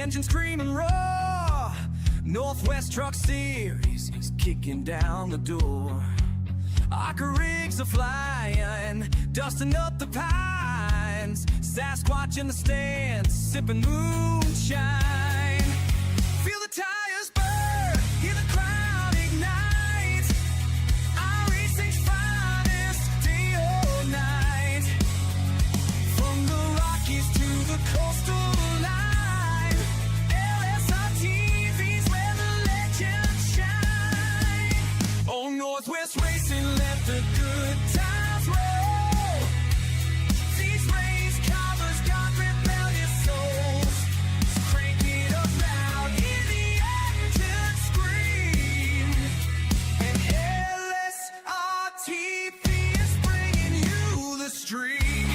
engine scream and roar. Northwest Truck Series is kicking down the door. Arca rigs are flying, dusting up the pines. Sasquatch in the stands, sipping moonshine. Feel the tires burn, hear the crowd ignite. iRacing's finest, day or night. From the Rockies to the coastal line, LSRTV's where the legends shine. Oh, Northwest Racing, let the good times roll. These race covers got rebellious souls. Crank it up loud, hear the engine scream. And LSRTV is bringing you the stream.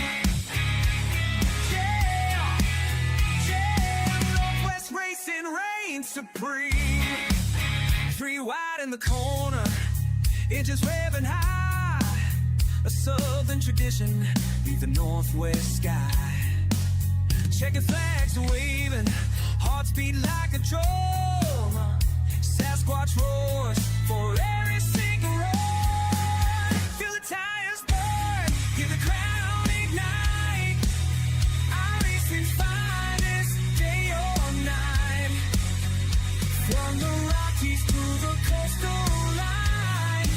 Yeah, yeah, Northwest Racing reigns supreme. 3 wide in the corner, inches revving high. A southern tradition beneath the northwest sky. Checking flags waving, hearts beat like a drum. Sasquatch roars for every single run. Feel the tires burn, hear the crowd ignite. iRacing's finest, day or night. From the Rockies to the coastal line,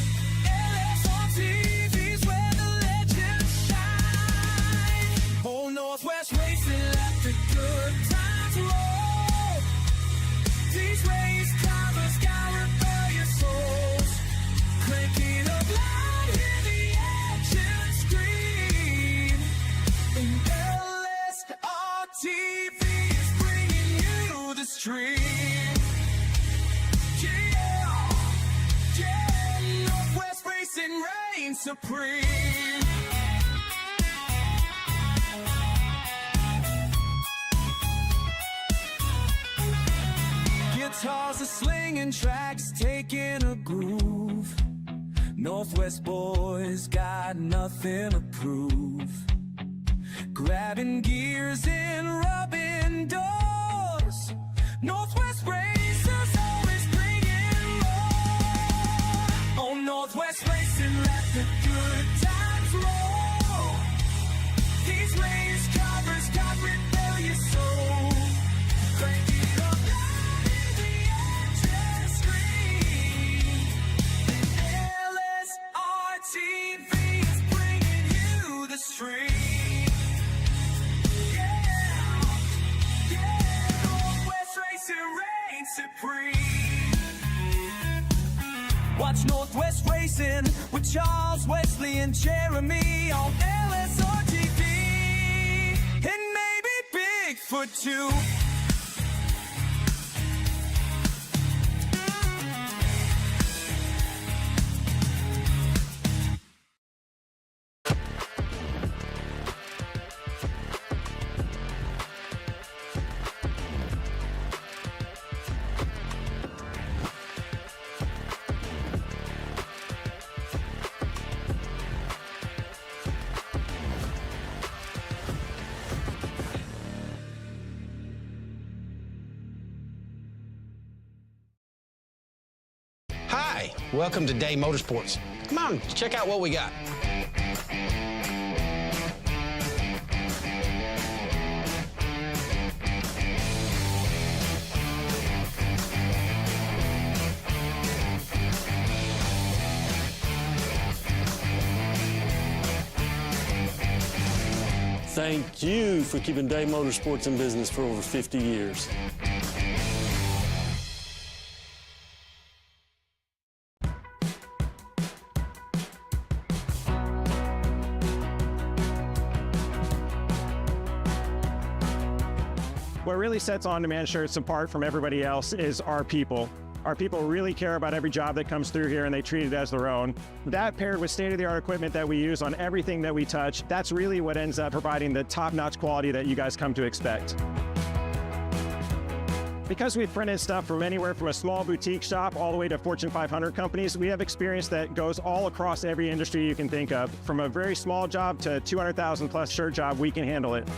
LSRTV's where the legends shine. Oh, Northwest Racing, let the good times roll. These race covers got rebellious souls. Crank it up loud, hear the engine scream. And LSRTV is bringing you the stream. Yeah, yeah, Northwest Racing reigns supreme. Guitars are slinging, tracks taking a groove. Northwest boys got nothing to prove. Grabbing gears and rubbing doors. Northwest Racers always bringing more. Oh, Northwest Racing, let the good times roll. These race covers got rebellious souls. Crank it up loud, hear the engine scream. And LSRTV is bringing you the stream. Yeah, yeah, Northwest Racing reigns supreme. Watch Northwest Racing with Charles, Wesley, and Jeremy on LSRTV. And maybe Bigfoot too. Hi, welcome to Day Motorsports. Come on, check out what we got. Thank you for keeping Day Motorsports in business for over 50 years. What really sets On Demand Shirts apart from everybody else is our people. Our people really care about every job that comes through here and they treat it as their own. That paired with state-of-the-art equipment that we use on everything that we touch, that's really what ends up providing the top-notch quality that you guys come to expect. Because we've printed stuff from anywhere from a small boutique shop all the way to Fortune 500 companies, we have experience that goes all across every industry you can think of. From a very small job to 200,000 plus shirt job, we can handle it.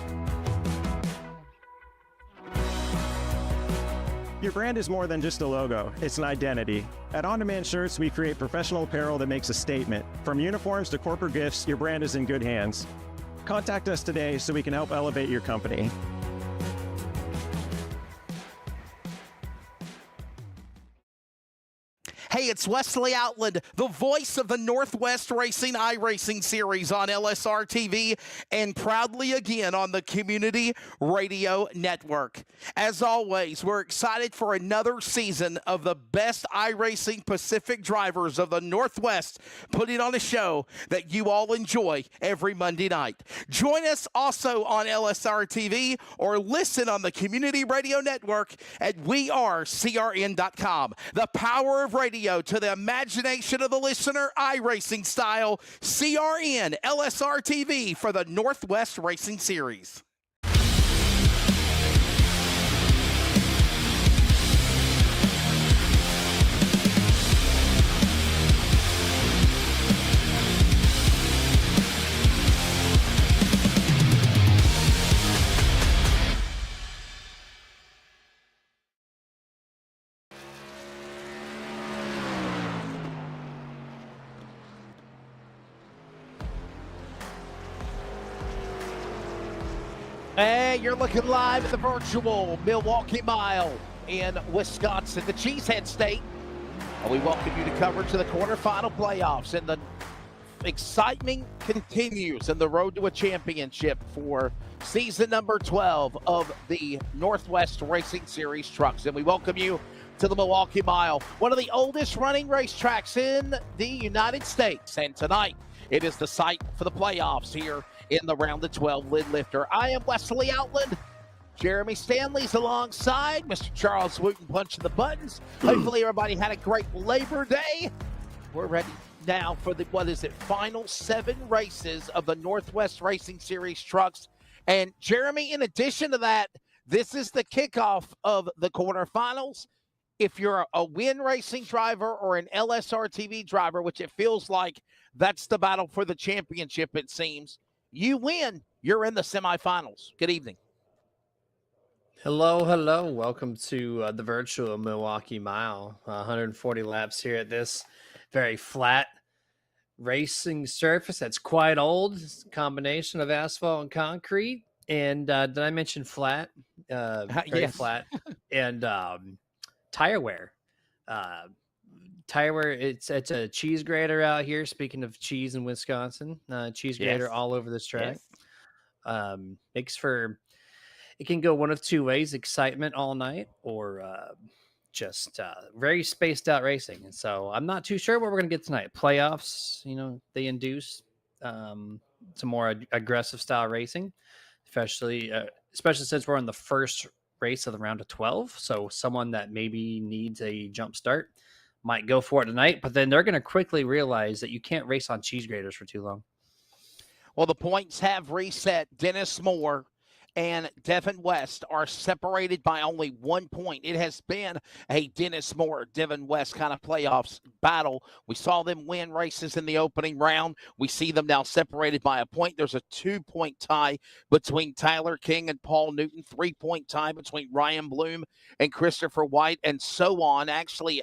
Your brand is more than just a logo, it's an identity. At On Demand Shirts, we create professional apparel that makes a statement. From uniforms to corporate gifts, your brand is in good hands. Contact us today so we can help elevate your company. Hey, it's Wesley Outland, the voice of the Northwest Racing iRacing series on LSRTV and proudly again on the Community Radio Network. As always, we're excited for another season of the best iRacing Pacific drivers of the Northwest putting on a show that you all enjoy every Monday night. Join us also on LSRTV or listen on the Community Radio Network at wearecrn.com. The power of radio to the imagination of the listener, iRacing style, CRN LSRTV for the Northwest Racing Series. Hey, you're looking live at the virtual Milwaukee Mile in Wisconsin, the Cheesehead State. And we welcome you to coverage of the quarterfinal playoffs. And the excitement continues in the road to a championship for season number 12 of the Northwest Racing Series trucks. And we welcome you to the Milwaukee Mile, one of the oldest running racetracks in the United States. And tonight, it is the site for the playoffs here in the round of 12 lid lifter. I am Wesley Outland. Jeremy Stanley's alongside Mr. Charles Wooten punching the buttons. Hopefully everybody had a great Labor Day. We're ready now for the, final 7 races of the Northwest Racing Series trucks. And Jeremy, in addition to that, this is the kickoff of the quarterfinals. If you're a Win Racing driver or an LSRTV driver, which it feels like that's the battle for the championship, it seems, you win, you're in the semifinals. Good evening. Hello, hello. Welcome to the virtual Milwaukee Mile. 140 laps here at this very flat racing surface that's quite old. It's a combination of asphalt and concrete. And did I mention flat? Very Yes. flat. And tire wear. Tire wear, it's a cheese grater out here. Speaking of cheese in Wisconsin, cheese grater Yes. all over this track. Yes. Makes for, it can go one of two ways: excitement all night, or just very spaced out racing. And so I'm not too sure what we're going to get tonight. Playoffs, they induce some more aggressive style racing, especially since we're in the first race of the round of 12. So someone that maybe needs a jump start might go for it tonight, but then they're going to quickly realize that you can't race on cheese graters for too long. Well, the points have reset. Dennis Moore and Devin West are separated by only 1 point. It has been a Dennis Moore, Devin West kind of playoffs battle. We saw them win races in the opening round. We see them now separated by a point. There's a 2-point tie between Tyler King and Paul Newton, 3-point tie between Ryan Bloom and Christopher White, and so on. Actually,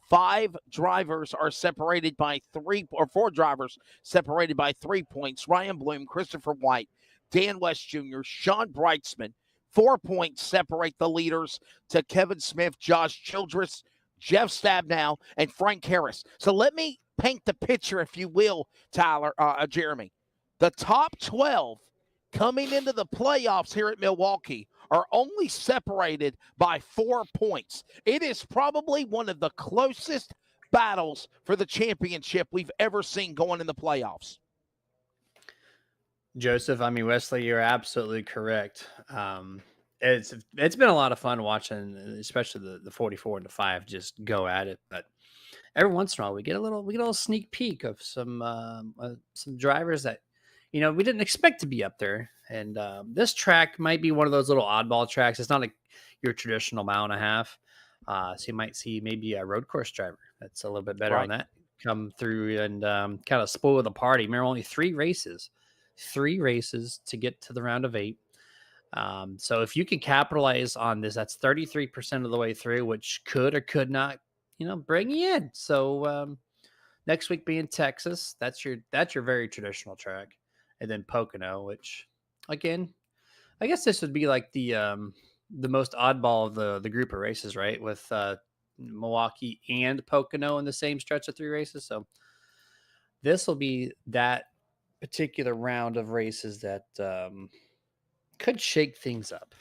4 drivers separated by 3 points. Ryan Bloom, Christopher White, Dan West Jr., Sean Breitzman. 4 points separate the leaders to Kevin Smith, Josh Childress, Jeff Stabnow, and Frank Harris. So let me paint the picture, if you will, Jeremy. The top 12 coming into the playoffs here at Milwaukee are only separated by 4 points. It is probably one of the closest battles for the championship we've ever seen going in the playoffs. Joseph, Wesley, you're absolutely correct. It's been a lot of fun watching, especially the 44 and the 5 just go at it. But every once in a while, we get a little sneak peek of some drivers that we didn't expect to be up there. And this track might be one of those little oddball tracks. It's not your traditional mile and a half. So you might see maybe a road course driver that's a little bit better on that come through and kind of spoil the party. Remember, only 3 races to get to the round of 8. So if you can capitalize on this, that's 33% of the way through, which could or could not, bring you in. So next week being Texas, that's your very traditional track, and then Pocono, which again, I guess this would be like the most oddball of the group of races, right? With Milwaukee and Pocono in the same stretch of 3 races. So this will be that particular round of races that could shake things up.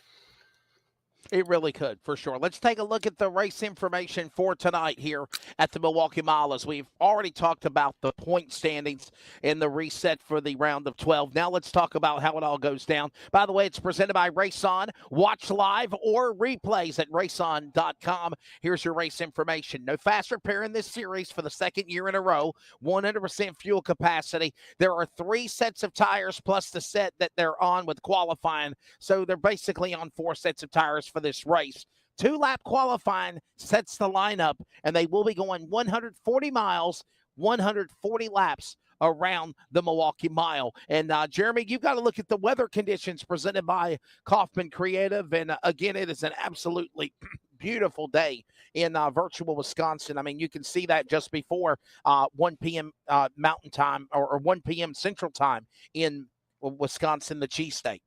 It really could, for sure. Let's take a look at the race information for tonight here at the Milwaukee Mile, as we've already talked about the point standings in the reset for the round of 12. Now let's talk about how it all goes down. By the way, it's presented by Race On. Watch live or replays at raceon.com. Here's your race information. No fast repair in this series for the second year in a row. 100% fuel capacity. There are 3 sets of tires plus the set that they're on with qualifying. So they're basically on 4 sets of tires for this race. 2-lap qualifying sets the lineup, and they will be going 140 miles, 140 laps around the Milwaukee Mile. And Jeremy, you've got to look at the weather conditions presented by Kaufman Creative. And again, it is an absolutely beautiful day in virtual Wisconsin. I mean, you can see that just before 1 p.m. Mountain Time or 1 p.m. Central Time in Wisconsin, the cheese state.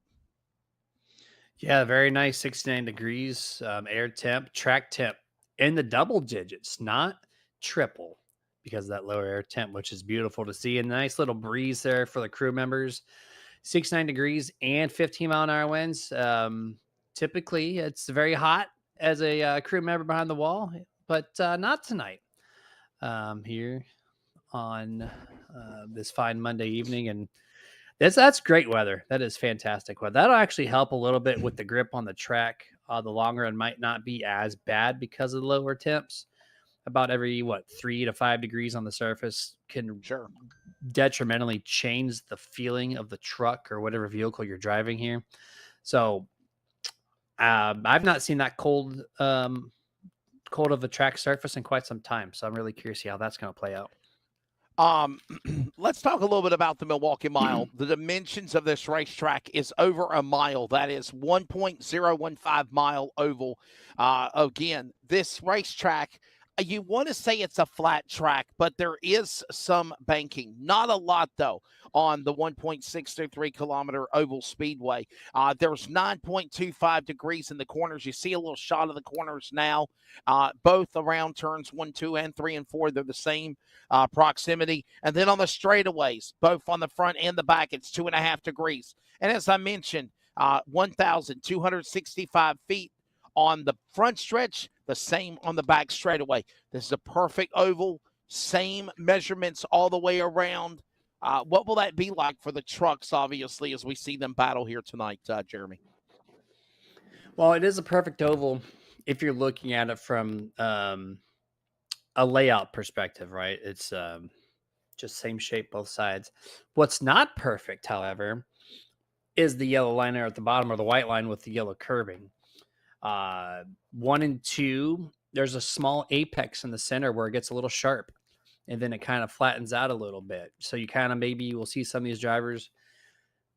Yeah, very nice. 69 degrees, air temp, track temp in the double digits, not triple, because of that lower air temp, which is beautiful to see. A nice little breeze there for the crew members. 69 degrees and 15-mile-an-hour winds. Typically, it's very hot as a crew member behind the wall, but not tonight here on this fine Monday evening. And that's great weather. That is fantastic weather. That'll actually help a little bit with the grip on the track. The long run might not be as bad because of the lower temps. About every 3 to 5 degrees on the surface can detrimentally change the feeling of the truck or whatever vehicle you're driving here. So I've not seen that cold of a track surface in quite some time. So I'm really curious to see how that's going to play out. Let's talk a little bit about the Milwaukee Mile. The dimensions of this racetrack is over a mile. That is 1.015 mile oval. Again, this racetrack, you want to say it's a flat track, but there is some banking. Not a lot, though, on the 1.623 kilometer oval speedway. There's 9.25 degrees in the corners. You see a little shot of the corners now. Both around turns 1, 2, and 3, and 4, they're the same proximity. And then on the straightaways, both on the front and the back, it's 2.5 degrees. And as I mentioned, 1,265 feet on the front stretch, the same on the back straightaway. This is a perfect oval, same measurements all the way around. What will that be like for the trucks, obviously, as we see them battle here tonight, Jeremy? Well, it is a perfect oval if you're looking at it from a layout perspective, right? It's just same shape, both sides. What's not perfect, however, is the yellow line there at the bottom, or the white line with the yellow curving. 1 and 2, there's a small apex in the center where it gets a little sharp, and then it kind of flattens out a little bit. So you kind of maybe will see some of these drivers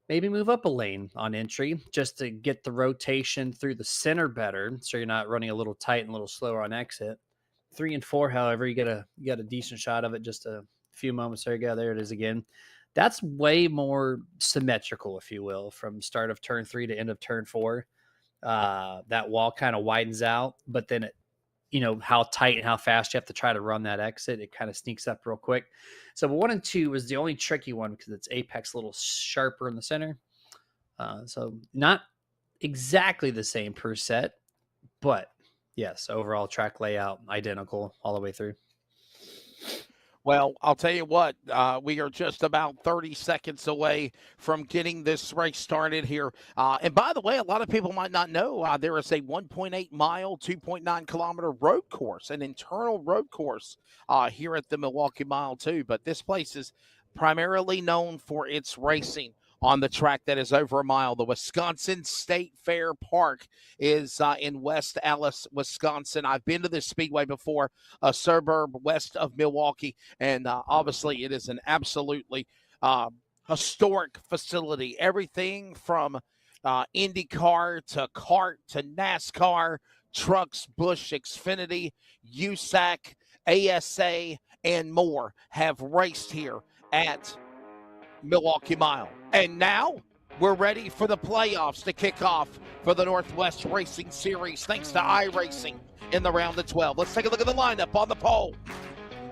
maybe move up a lane on entry just to get the rotation through the center better, so you're not running a little tight and a little slower on exit. 3 and 4, however, you get a decent shot of it just a few moments there. There it is again. That's way more symmetrical, if you will, from start of turn 3 to end of turn 4. That wall kind of widens out, but then it, how tight and how fast you have to try to run that exit, it kind of sneaks up real quick. So 1 and 2 is the only tricky one because it's apex a little sharper in the center. So not exactly the same per set, but yes, overall track layout identical all the way through. Well, I'll tell you what, we are just about 30 seconds away from getting this race started here. And by the way, a lot of people might not know there is a 1.8 mile, 2.9 kilometer road course, an internal road course here at the Milwaukee Mile too. But this place is primarily known for its racing on the track that is over a mile. The Wisconsin State Fair Park is in West Allis, Wisconsin. I've been to this speedway before, a suburb west of Milwaukee, and obviously it is an absolutely historic facility. Everything from IndyCar to kart to NASCAR, trucks, Busch, Xfinity, USAC, ASA, and more have raced here at Milwaukee Mile. And now we're ready for the playoffs to kick off for the Northwest Racing Series, thanks to iRacing in the round of 12. Let's take a look at the lineup on the pole.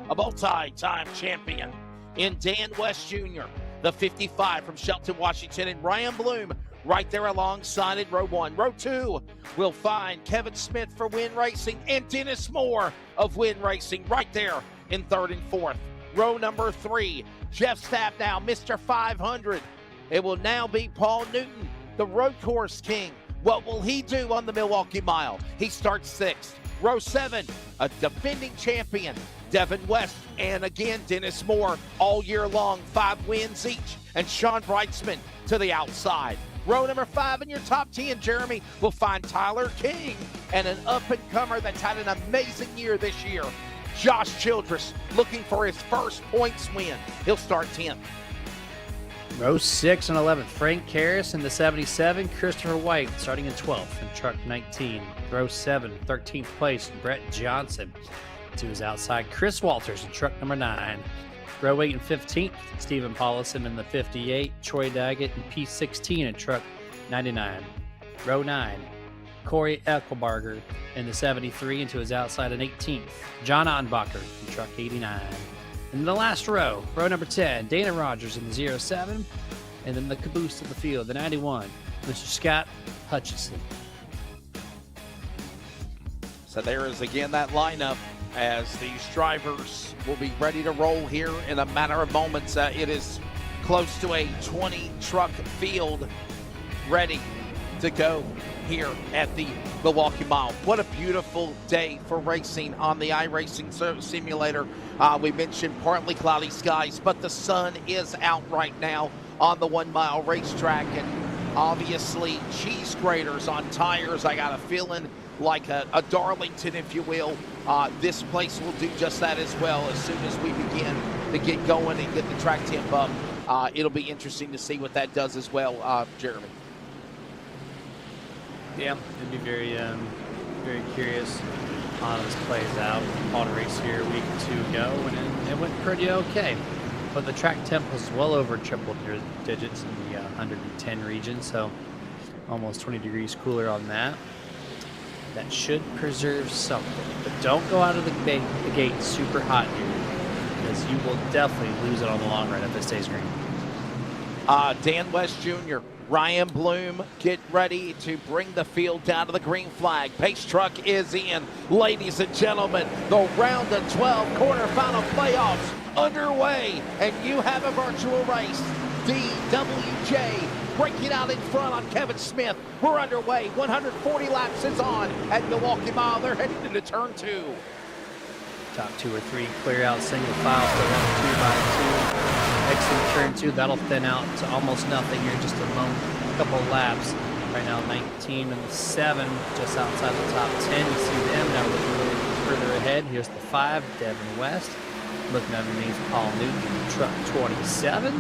A multi-time champion in Dan West Jr., the 55 from Shelton, Washington, and Ryan Bloom right there alongside it. Row 1. Row 2 will find Kevin Smith for Win Racing and Dennis Moore of Win Racing right there in 3rd and 4th. Row number 3, Jeff Stapp now, Mr. 500. It will now be Paul Newton, the road course king. What will he do on the Milwaukee Mile? He starts 6th. Row 7, a defending champion, Devin West, and again, Dennis Moore all year long, 5 wins each, and Sean Brightsman to the outside. Row number 5 in your top 10, Jeremy, will find Tyler King and an up-and-comer that's had an amazing year this year, Josh Childress, looking for his first points win. He'll start 10th. Row 6 and 11th, Frank Karras in the 77, Christopher White starting in 12th in truck 19. Row 7, 13th place, Brett Johnson to his outside, Chris Walters in truck number 9. Row 8 and 15th, Stephen Paulison in the 58, Troy Daggett in P16 in truck 99. Row 9, Corey Eckelbarger in the 73 and to his outside in 18th, John Ottenbacher in truck 89. In the last row, row number 10, Dana Rogers in the 07, and then the caboose of the field, the 91, Mr. Scott Hutchison. So there is again that lineup as these drivers will be ready to roll here in a matter of moments. It is close to a 20-truck field ready to go here at the Milwaukee Mile. What a beautiful day for racing on the iRacing simulator. We mentioned partly cloudy skies, but the sun is out right now on the 1 mile racetrack, and obviously cheese graters on tires. I got a feeling like a Darlington, if you will. This place will do just that as well as soon as we begin to get going and get the track temp up. It'll be interesting to see what that does as well, Jeremy. Yeah, it'd be very curious how this plays out. On a race here a week or 2 ago, and it went pretty okay. But the track temp was well over triple digits in the 110 region, so almost 20 degrees cooler on that. That should preserve something. But don't go out of the gate super hot here, because you will definitely lose it on the long run if it stays green. Dan West Jr., Ryan Bloom, get ready to bring the field down to the green flag. Pace truck is in. Ladies and gentlemen, the round of 12 quarterfinal playoffs underway, and you have a virtual race. DWJ breaking out in front on Kevin Smith. We're underway. 140 laps is on at Milwaukee Mile. They're heading into turn 2. Top 2 or 3 clear out single file, so 1, 2 by 2. Exit turn 2, that'll thin out to almost nothing here, just a couple laps. Right now 19 and the 7 just outside the top 10. You see them now looking a little further ahead. Here's the 5, Devin West. Looking underneath Paul Newton in truck 27.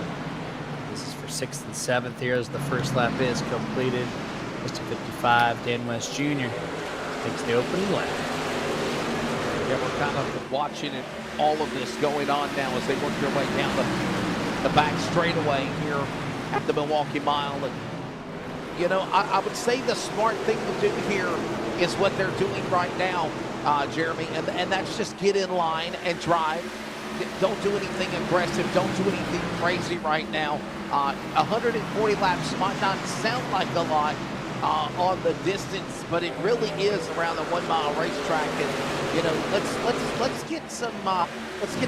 This is for 6th and 7th here as the first lap is completed. Mr. 55, Dan West Jr. takes the opening lap. Yeah, we're kind of watching it, all of this going on now as they work their way down the back straightaway here at the Milwaukee Mile. And, you know, I would say the smart thing to do here is what they're doing right now, Jeremy, and that's just get in line and drive. Don't do anything aggressive. Don't do anything crazy right now. 140 laps might not sound like a lot on the distance, but it really is around the 1 mile racetrack. And you know, let's get some distance on it. Let's get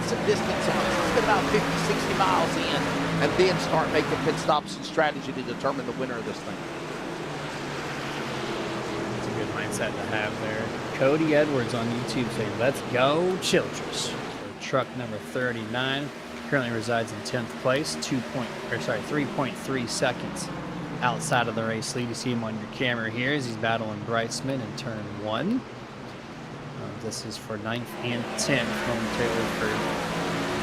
about 50, 60 miles in, and then start making pit stops and strategy to determine the winner of this thing. It's a good mindset to have there. Cody Edwards on YouTube saying, "Let's go, Childress." Truck number 39 currently resides in 10th place, 3.3 seconds outside of the race lead. You see him on your camera here as he's battling Brightsman in turn 1. This is for 9th and 10th momentarily for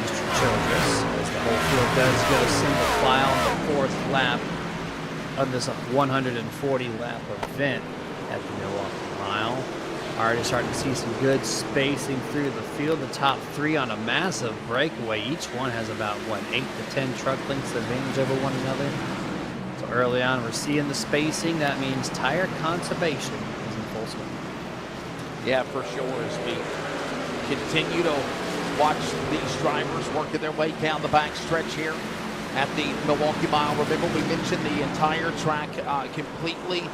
Mr. Childress, as the whole field does go single file on the 4th lap. on this 140 lap event at the Milwaukee Mile. Already starting to see some good spacing through the field. The top 3 on a massive breakaway. Each one has about, what, 8 to 10 truck lengths advantage over one another. So early on, we're seeing the spacing. That means tire conservation is in full swing. Yeah, for sure. As we continue to watch these drivers working their way down the back stretch here at the Milwaukee Mile. Remember, we mentioned the entire track completely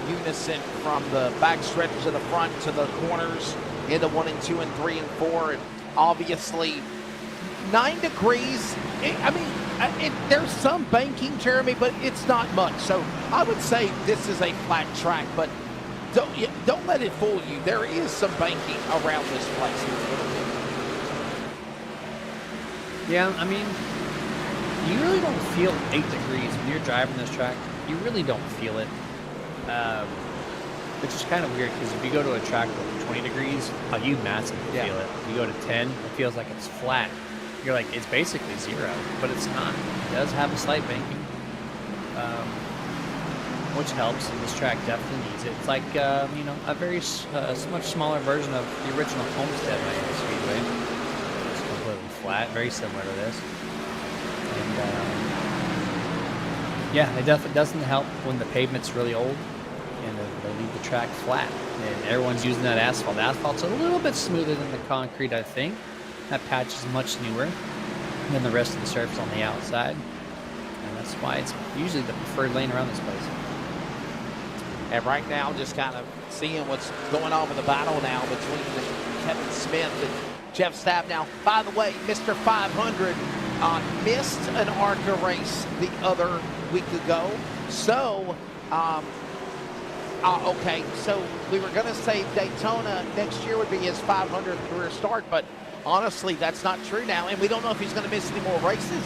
unison from the back stretch to the front to the corners into 1 and 2 and 3 and 4. And obviously, 9 degrees. There's some banking, Jeremy, but it's not much. So I would say this is a flat track, but don't let it fool you. There is some banking around this place here a little bit. Yeah, I mean, you really don't feel 8 degrees when you're driving this track. You really don't feel it. Which is kind of weird because if you go to a track with 20 degrees, you massively feel it. You go to 10, it feels like it's flat. You're like, it's basically 0, but it's not. It does have a slight banking, which helps, and this track definitely needs it. It's like, a very much smaller version of the original Homestead Miami Speedway. It's completely flat, very similar to this. And, yeah, it definitely doesn't help when the pavement's really old and they leave the track flat. And everyone's using that asphalt. The asphalt's a little bit smoother than the concrete, I think. That patch is much newer than the rest of the surface on the outside. And that's why it's usually the preferred lane around this place. And right now, just kind of seeing what's going on with the battle now between Kevin Smith and Jeff Stabnow. By the way, Mr. 500 missed an ARCA race the other week ago. So, okay, so we were going to say Daytona next year would be his 500th career start, but honestly, that's not true now, and we don't know if he's going to miss any more races,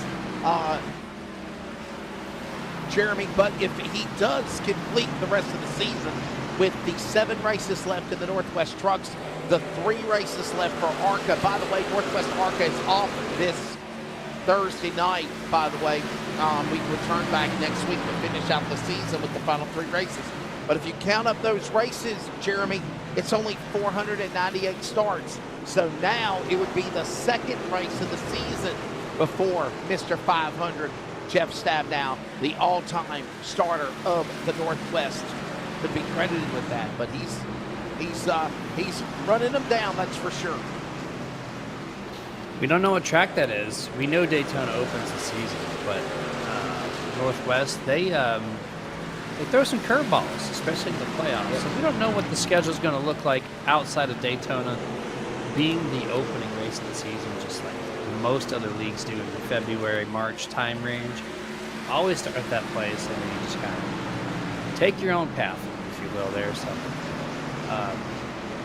Jeremy, but if he does complete the rest of the season with the 7 races left in the Northwest Trucks, the 3 races left for ARCA. By the way, Northwest ARCA is off this Thursday night, by the way. We return back next week to finish out the season with the final 3 races. But if you count up those races, Jeremy, it's only 498 starts. So now it would be the 2nd race of the season before Mr. 500, Jeff Stabnow, the all-time starter of the Northwest, could be credited with that. But he's running them down, that's for sure. We don't know what track that is. We know Daytona opens the season, but Northwest, they throw some curveballs, especially in the playoffs. So we don't know what the schedule is going to look like outside of Daytona being the opening race of the season, just like most other leagues do in the February, March time range. Always start at that place, and then you just kind of take your own path, if you will, there. So,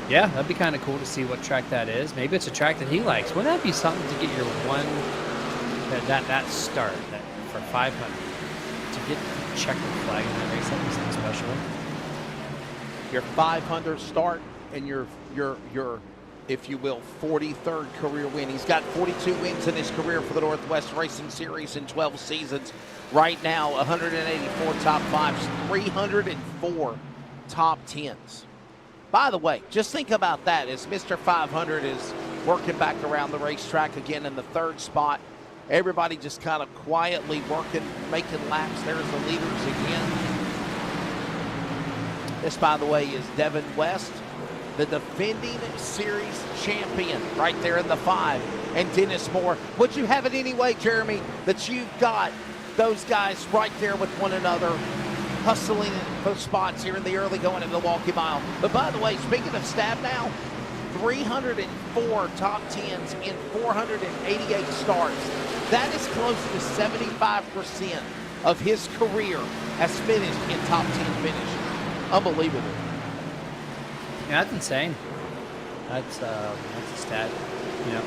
yeah, that'd be kind of cool to see what track that is. Maybe it's a track that he likes. Wouldn't that be something to get your one, that start that for 500, to get the checkered flag in that race? That'd be something special. Your 500 start and your if you will, 43rd career win. He's got 42 wins in his career for the Northwest Racing Series in 12 seasons. Right now, 184 top 5s, 304 top 10s. By the way, just think about that as Mr. 500 is working back around the racetrack again in the 3rd spot. Everybody just kind of quietly working, making laps. There's the leaders again. This, by the way, is Devin West, the defending series champion, right there in the 5. And Dennis Moore. Would you have it anyway, Jeremy, that you've got those guys right there with one another, hustling for spots here in the early going of the Milwaukee Mile? But by the way, speaking of Stabnow, 304 top 10s in 488 starts. That is close to 75% of his career has finished in top 10 finish. Unbelievable. Yeah, that's insane. That's a stat. You know,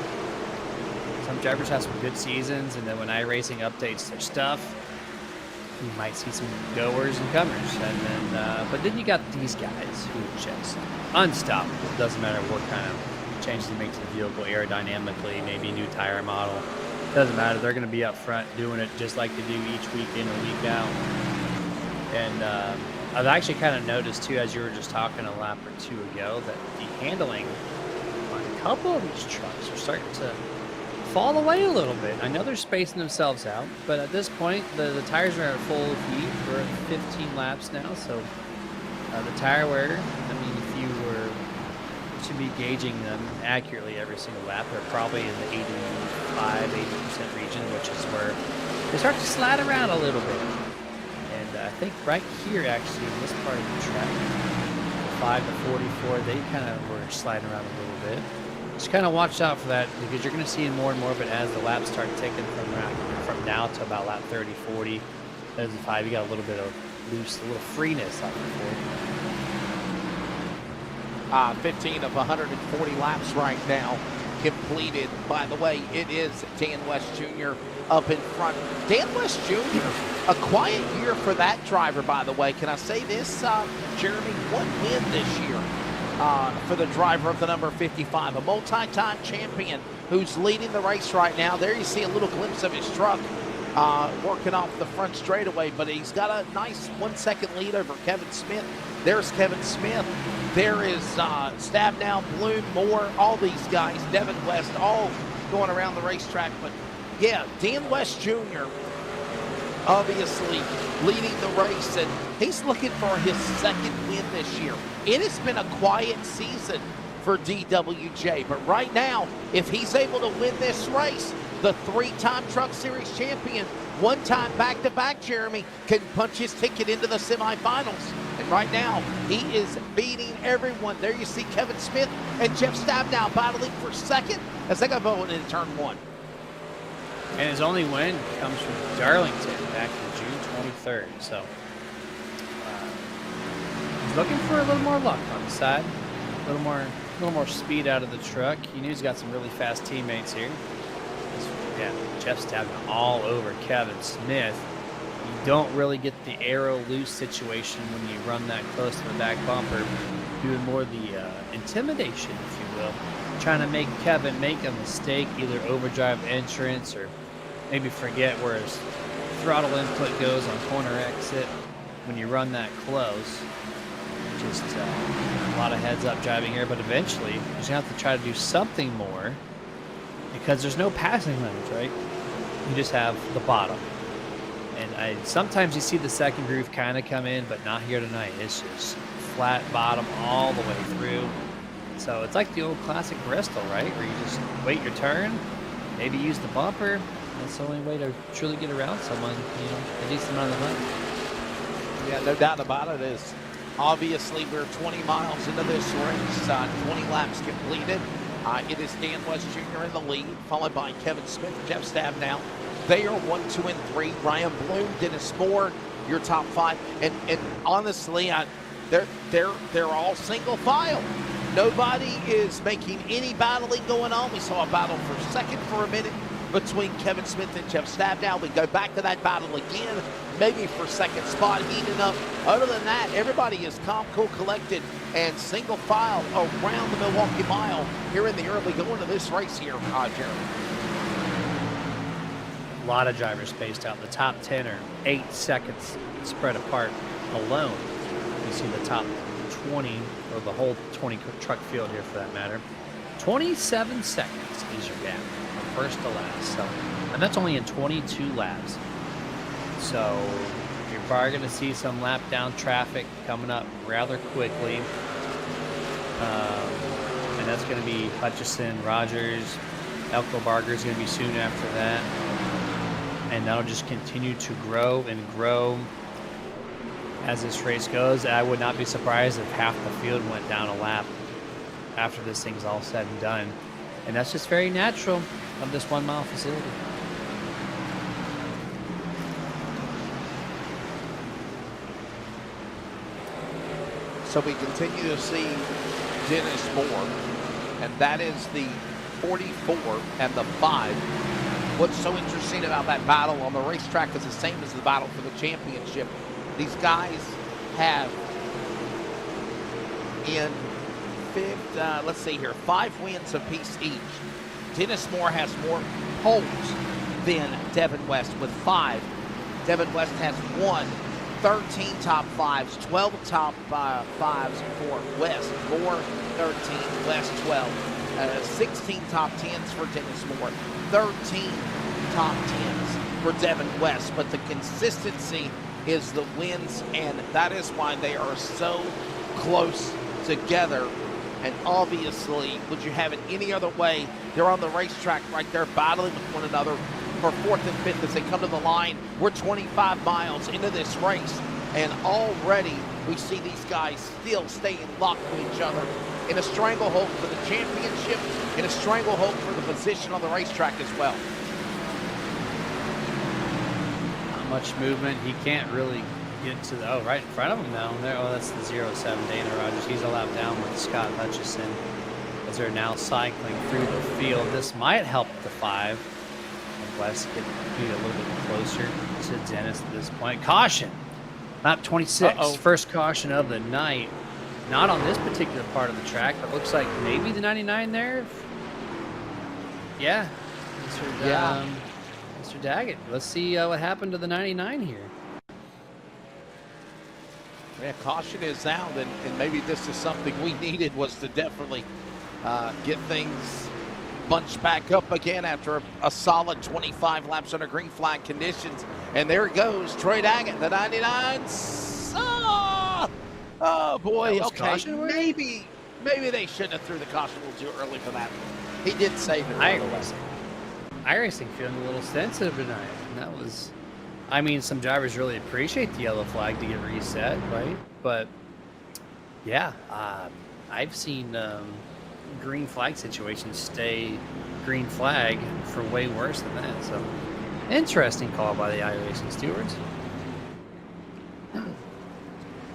some drivers have some good seasons, and then when iRacing updates their stuff, you might see some goers and comers. And then, but then you got these guys who are just unstoppable. Doesn't matter what kind of changes they make to the vehicle aerodynamically, maybe a new tire model. Doesn't matter. They're going to be up front doing it just like they do each week in and week out. And I've actually kind of noticed too, as you were just talking a lap or two ago, that the handling on a couple of these trucks are starting to fall away a little bit. I know they're spacing themselves out, but at this point, the tires are at full heat. We're at 15 laps now, so the tire wear, I mean, if you were to be gauging them accurately every single lap, they're probably in the 80% region, which is where they start to slide around a little bit. And I think right here, actually, in this part of the track, 5 to 44, they kind of were sliding around a little bit. Just kind of watch out for that, because you're going to see more and more of it as the laps start ticking from now to about lap 30, 40. There's the 5. You got a little bit of loose, a little freeness out there. 15 of 140 laps right now completed. By the way, it is Dan West Jr. up in front. Dan West Jr., a quiet year for that driver, by the way. Can I say this, Jeremy? 1 win this year for the driver of the number 55, a multi-time champion who's leading the race right now. There you see a little glimpse of his truck working off the front straightaway, but he's got a nice 1 second lead over Kevin Smith. There's Kevin Smith. There is Stabnow, Bloom, Moore, all these guys, Devin West, all going around the racetrack. But yeah, Dan West Jr. obviously leading the race, and he's looking for his second win this year. It has been a quiet season for DWJ, but right now, if he's able to win this race, the 3-time Truck Series champion, 1-time back-to-back, Jeremy, can punch his ticket into the semifinals. And right now, he is beating everyone. There you see Kevin Smith and Jeff Stabnow battling for second as they got going into turn 1. And his only win comes from Darlington back in June 23rd. So he's looking for a little more luck on the side, a little more speed out of the truck. He knew he's got some really fast teammates here. Yeah, Jeff Stabnow all over Kevin Smith. You don't really get the aero loose situation when you run that close to the back bumper, doing more the intimidation, if you will, trying to make Kevin make a mistake, either overdrive entrance or maybe forget where his throttle input goes on corner exit. When you run that close, just a lot of heads up driving here, but eventually you're just gonna have to try to do something more, because there's no passing lanes, right? You just have the bottom. And sometimes you see the second groove kind of come in, but not here tonight. It's just flat bottom all the way through. So it's like the old classic Bristol, right? Where you just wait your turn, maybe use the bumper. That's the only way to truly get around someone, you know, a decent amount of time. Yeah, no doubt about it. Is obviously we're 20 miles into this race, 20 laps completed. It is Dan West Jr. in the lead, followed by Kevin Smith, Jeff Stabnow. They are 1, 2, and 3. Ryan Bloom, Dennis Moore, your top 5. And honestly, they're all single file. Nobody is making any battling going on. We saw a battle for second for a minute between Kevin Smith and Jeff Stabnow. We go back to that battle again, maybe for second spot, heating up. Other than that, everybody is calm, cool, collected, and single file around the Milwaukee Mile here in the early going of this race here, Jeremy. A lot of drivers spaced out. The top 10 are 8 seconds spread apart alone. You see the top 20, or the whole 20 truck field here for that matter. 27 seconds is your gap from first to last. So, and that's only in 22 laps. So you're probably going to see some lap down traffic coming up rather quickly. And that's going to be Hutchison, Rogers, Elko Barger is going to be soon after that. And that'll just continue to grow and grow as this race goes. I would not be surprised if half the field went down a lap after this thing's all said and done. And that's just very natural of this 1 mile facility. So we continue to see Dennis Moore, and that is the 44 and the 5. What's so interesting about that battle on the racetrack is the same as the battle for the championship. These guys have in fifth, let's see here, 5 wins apiece each. Dennis Moore has more poles than Devin West with 5. Devin West has 1. 13 top fives, 12 top fives for West. Moore 13, West 12. 16 top 10s for Dennis Moore, 13 top 10s for Devin West. But the consistency is the wins, and that is why they are so close together. And obviously, would you have it any other way? They're on the racetrack right there battling with one another for 4th and 5th as they come to the line. We're 25 miles into this race, and already we see these guys still staying locked with each other in a stranglehold for the championship, in a stranglehold for the position on the racetrack as well. Not much movement. He can't really get to the, right in front of him now. There, that's the 07 Dana Rogers. He's a lap down with Scott Hutchison as they're now cycling through the field. This might help the 5. And West get a little bit closer to Dennis at this point. Caution! Lap 26, first caution of the night. Not on this particular part of the track, but looks like maybe the 99 there. Yeah. Mr. Daggett. Let's see what happened to the 99 here. Yeah, caution is out, and maybe this is something we needed, was to definitely get things bunched back up again after a solid 25 laps under green flag conditions. And there it goes, Troy Daggett, the 99. Oh boy, okay, caution, maybe they shouldn't have threw the caution a little too early for that. He did save it. iRacing feeling a little sensitive tonight. And that was, I mean, some drivers really appreciate the yellow flag to get reset, right? But yeah, I've seen green flag situations stay green flag for way worse than that. So interesting call by the iRacing stewards.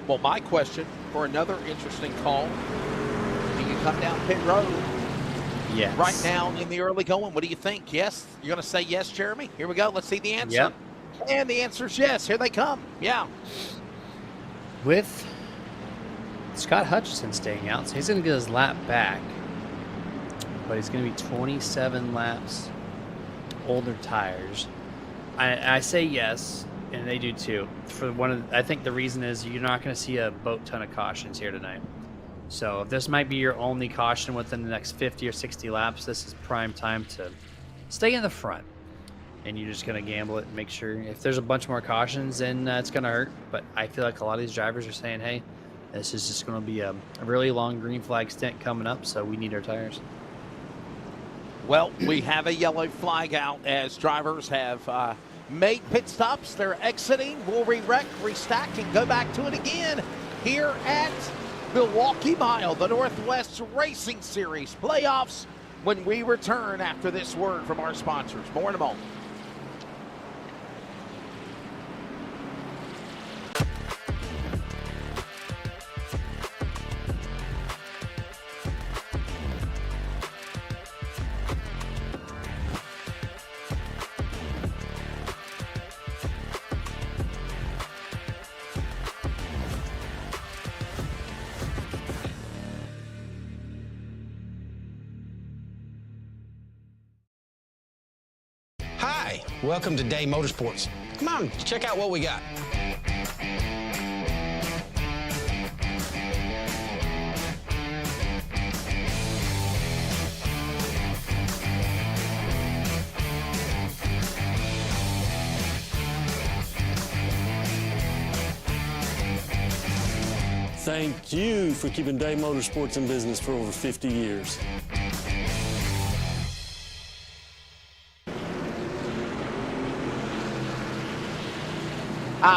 Well, my question for another interesting call, do you come down pit road? Yes. Right now in the early going, what do you think? Yes? You're going to say yes, Jeremy? Here we go. Let's see the answer. Yep. And the answer is yes. Here they come. Yeah. With Scott Hutchison staying out, so he's going to get his lap back. But he's going to be 27 laps older tires. I say yes, and they do too. For one of, I think the reason is you're not going to see a boat ton of cautions here tonight. So if this might be your only caution within the next 50 or 60 laps, this is prime time to stay in the front. And you're just going to gamble it and make sure if there's a bunch more cautions, then it's going to hurt. But I feel like a lot of these drivers are saying, hey, this is just going to be a really long green flag stint coming up, so we need our tires. Well, we have a yellow flag out as drivers have made pit stops. They're exiting. We'll re-wreck, restack, and go back to it again here at Milwaukee Mile, the Northwest Racing Series playoffs, when we return after this word from our sponsors. More in a moment. Hi, welcome to Day Motorsports. Come on, check out what we got. Thank you for keeping Day Motorsports in business for over 50 years.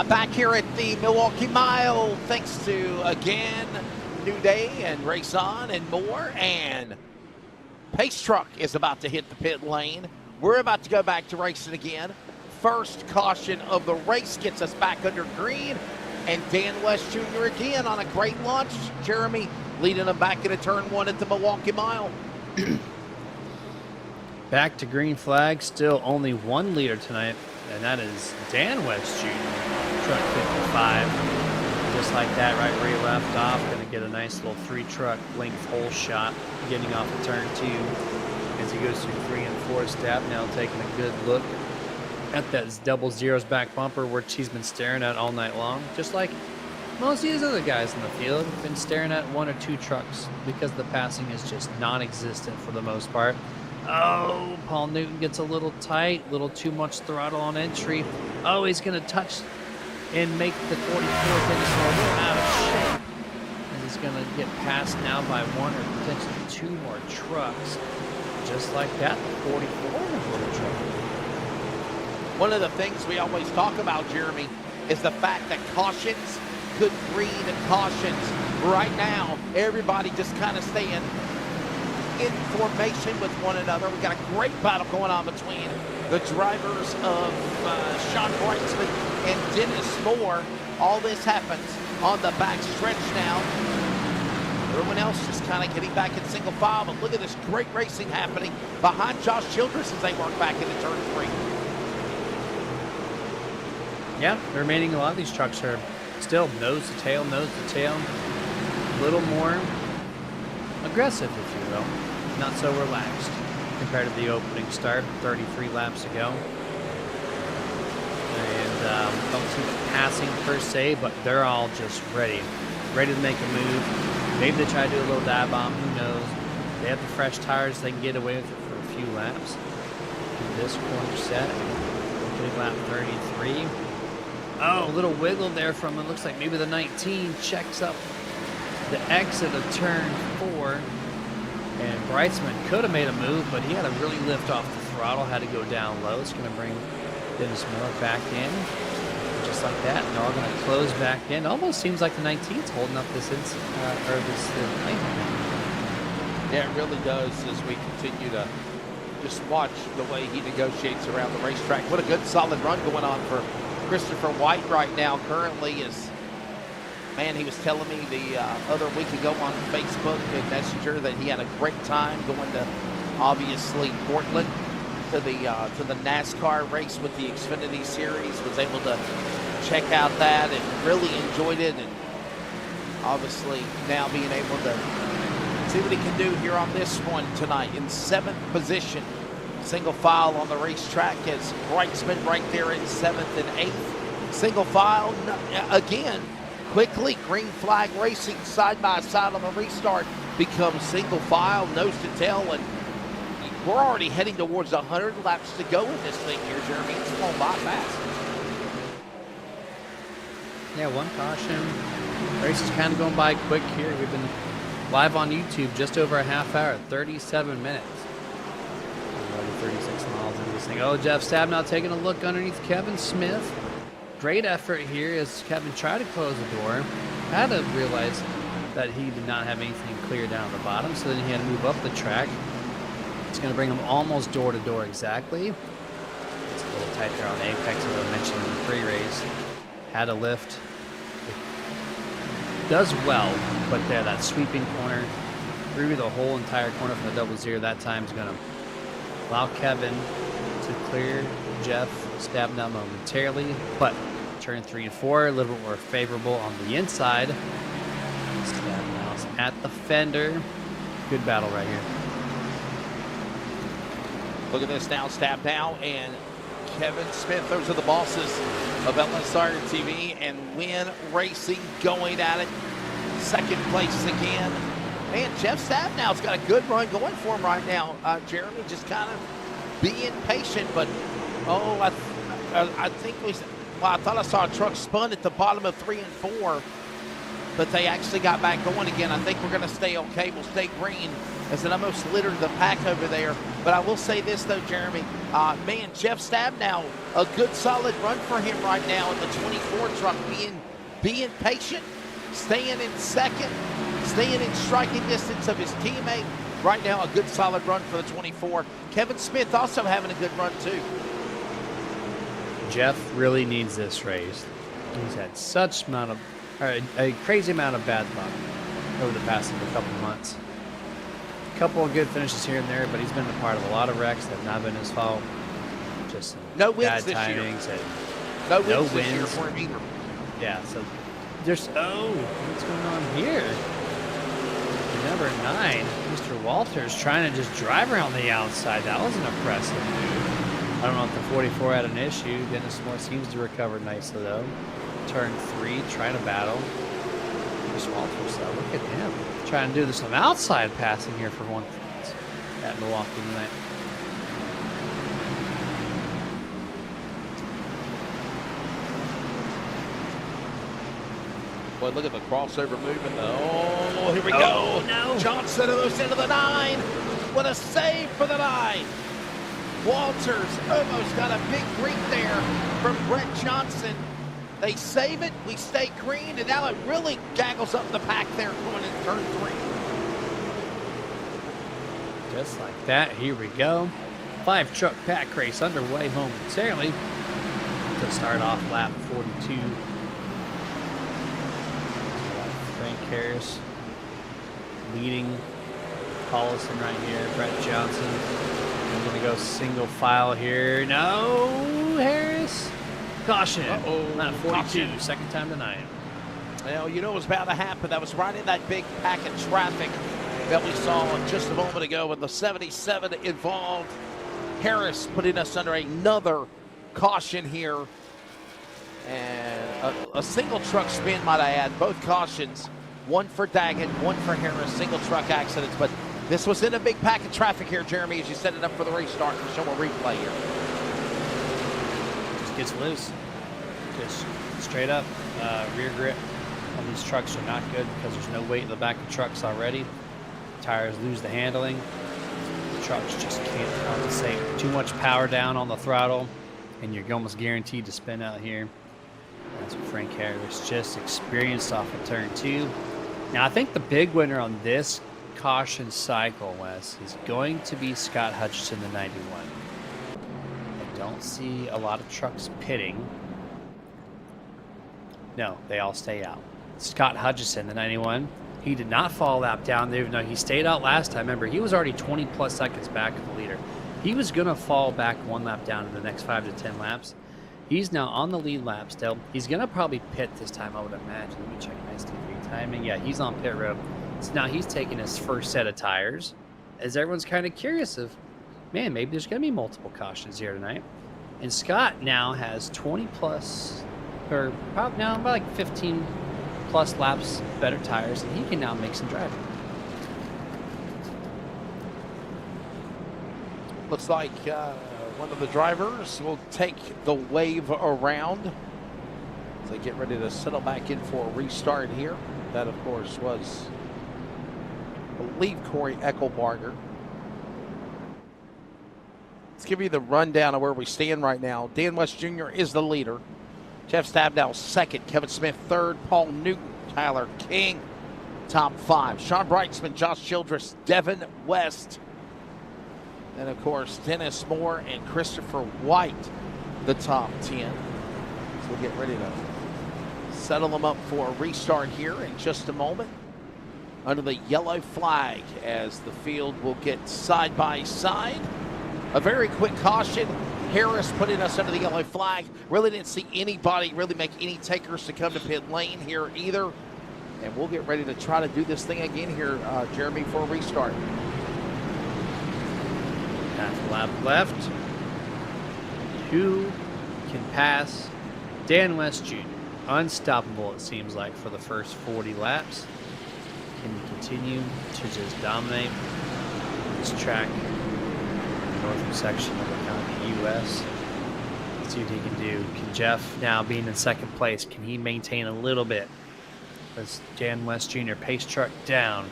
Back here at the Milwaukee Mile, thanks to, again, New Day and Race On and more. And Pace Truck is about to hit the pit lane. We're about to go back to racing again. First caution of the race gets us back under green. And Dan West Jr. again on a great launch. Jeremy leading them back into turn one at the Milwaukee Mile. Back to green flag, still only one leader tonight, and that is Dan West Jr. Truck 55. Just like that, right where he left off. Going to get a nice little 3-truck length hole shot getting off of turn 2 as he goes through 3 and 4 step. Now taking a good look at that double zeros back bumper, which he's been staring at all night long, just like most of these other guys in the field have been staring at one or two trucks because the passing is just non-existent for the most part. Oh, Paul Newton gets a little tight, a little too much throttle on entry. Oh, he's going to touch and make the 44 finish a little out of shape. And he's going to get passed now by one or potentially two more trucks. Just like that, the 44 is a little trouble. One of the things we always talk about, Jeremy, is the fact that cautions could breed cautions. Right now, everybody just kind of staying in formation with one another. We got a great battle going on between the drivers of Sean Brightsman and Dennis Moore. All this happens on the back stretch now. Everyone else just kind of getting back in single file, but look at this great racing happening behind Josh Childress as they work back into turn 3. Yeah, the remaining, a lot of these trucks are still nose to tail, a little more aggressive, if you will, not so relaxed compared to the opening start 33 laps ago. And don't see the passing per se, but they're all just ready to make a move. Maybe they try to do a little dive bomb, who knows. They have the fresh tires, they can get away with it for a few laps. In this corner set, big lap 33. Oh, a little wiggle there from it. Looks like maybe the 19 checks up the exit of turn 4. And Brightsman could have made a move, but he had to really lift off the throttle, had to go down low. It's going to bring Dennis Moore back in. Just like that, and they're all going to close back in. Almost seems like the 19's holding up this lane. Yeah, it really does as we continue to just watch the way he negotiates around the racetrack. What a good solid run going on for Christopher White right now. Currently is, man, he was telling me the other week ago on Facebook and Messenger that he had a great time going to, obviously, Portland to the NASCAR race with the Xfinity Series. Was able to check out that and really enjoyed it, and obviously now being able to see what he can do here on this one tonight in 7th position. Single file on the racetrack as Brightsman right there in 7th and 8th. Single file again. Quickly, green flag racing side by side on the restart becomes single file, nose to tail, and we're already heading towards 100 laps to go in this thing here, Jeremy. It's going by fast. Yeah, one caution. Race is kind of going by quick here. We've been live on YouTube just over a half hour, 37 minutes. 36 miles into this thing. Oh, Jeff Stabnow taking a look underneath Kevin Smith. Great effort here as Kevin tried to close the door. Had to realize that he did not have anything clear down at the bottom, so then he had to move up the track. It's going to bring him almost door to door exactly. It's a little tight there on the apex, as I mentioned in the pre-race. Had to lift. Does well, but there, that sweeping corner through the whole entire corner from the double zero, that time is going to allow Kevin to clear Jeff Stabnow momentarily, but turn 3 and 4 a little bit more favorable on the inside. Stabnow's at the fender. Good battle right here. Look at this now, Stabnow and Kevin Smith. Those are the bosses of LSRTV and Win Racing going at it. 2nd place again. Man, Jeff Stabnow's got a good run going for him right now. Jeremy just kind of being patient, but I think I thought I saw a truck spun at the bottom of 3 and 4, but they actually got back going again. I think we're going to stay okay. We'll stay green as it almost littered the pack over there. But I will say this though, Jeremy, man, Jeff Stabnow, a good solid run for him right now in the 24 truck, being patient, staying in 2nd, staying in striking distance of his teammate. Right now, a good solid run for the 24. Kevin Smith also having a good run too. Jeff really needs this race. He's had such a crazy amount of bad luck over the past couple months. A couple of good finishes here and there, but he's been a part of a lot of wrecks that have not been his fault. Just no wins bad this timings year. And no wins this year for him either. Yeah, so there's what's going on here? Number 9, Mr. Walters trying to just drive around the outside. That was an impressive move. I don't know if the 44 had an issue. Dennis Moore seems to recover nicely, though. Turn 3, trying to battle. Chris Walters, though, look at him. Trying to do some outside passing here for one at Milwaukee tonight. Boy, look at the crossover movement. Oh, here we go. No. Johnson almost into the 9. What a save for the 9. Walters almost got a big green there from Brett Johnson. They save it, we stay green, and now it really gaggles up the pack there going in turn 3. Just like that, here we go. 5-truck pack race underway momentarily to start off lap 42. Frank Harris leading Paulson right here. Brett Johnson. I'm going to go single file here. No, Harris. Caution. Lap 42, Caution. second time tonight. Well, you know what was about to happen. That was right in that big pack of traffic that we saw just a moment ago with the 77 involved. Harris putting us under another caution here. And a single truck spin, might I add. Both cautions. One for Daggett, one for Harris. Single truck accidents. But this was in a big pack of traffic here, Jeremy, as you set it up for the restart. We'll show a replay here. Just gets loose. Just straight up. Rear grip on these trucks are not good because there's no weight in the back of trucks already. Tires lose the handling. The trucks just can't compensate. Too much power down on the throttle, and you're almost guaranteed to spin out here. That's what Frank Harris just experienced off of turn 2. Now, I think the big winner on this caution cycle, Wes, is going to be Scott Hutchison, the 91. I don't see a lot of trucks pitting. No, they all stay out. Scott Hutchison, the 91, he did not fall lap down there, even though he stayed out last time. Remember, he was already 20-plus seconds back of the leader. He was going to fall back 1 lap down in the next 5 to 10 laps. He's now on the lead lap still. He's going to probably pit this time, I would imagine. Let me check my STV timing. Yeah, he's on pit road. So now he's taking his first set of tires, as everyone's kind of curious of, man, maybe there's going to be multiple cautions here tonight. And Scott now has 20-plus, or probably now about like 15-plus laps better tires, and he can now make some driving. Looks like one of the drivers will take the wave around as they get ready to settle back in for a restart here. That, of course, was, I believe, Corey Eckelbarger. Let's give you the rundown of where we stand right now. Dan West Jr. is the leader. Jeff Stabnow second. Kevin Smith third. Paul Newton, Tyler King, top 5. Sean Brightsman, Josh Childress, Devin West. And, of course, Dennis Moore and Christopher White, the top 10. So we'll get ready to settle them up for a restart here in just a moment under the yellow flag as the field will get side by side. A very quick caution. Harris putting us under the yellow flag. Really didn't see anybody really make any takers to come to pit lane here either. And we'll get ready to try to do this thing again here, Jeremy, for a restart. Half lap left. Who can pass Dan West Jr.? Unstoppable, it seems like, for the first 40 laps. Can he continue to just dominate this track in the northern section of the kind of the U.S.? Let's see what he can do. Can Jeff, now being in second place, can he maintain a little bit? As Dan West Jr. pace truck down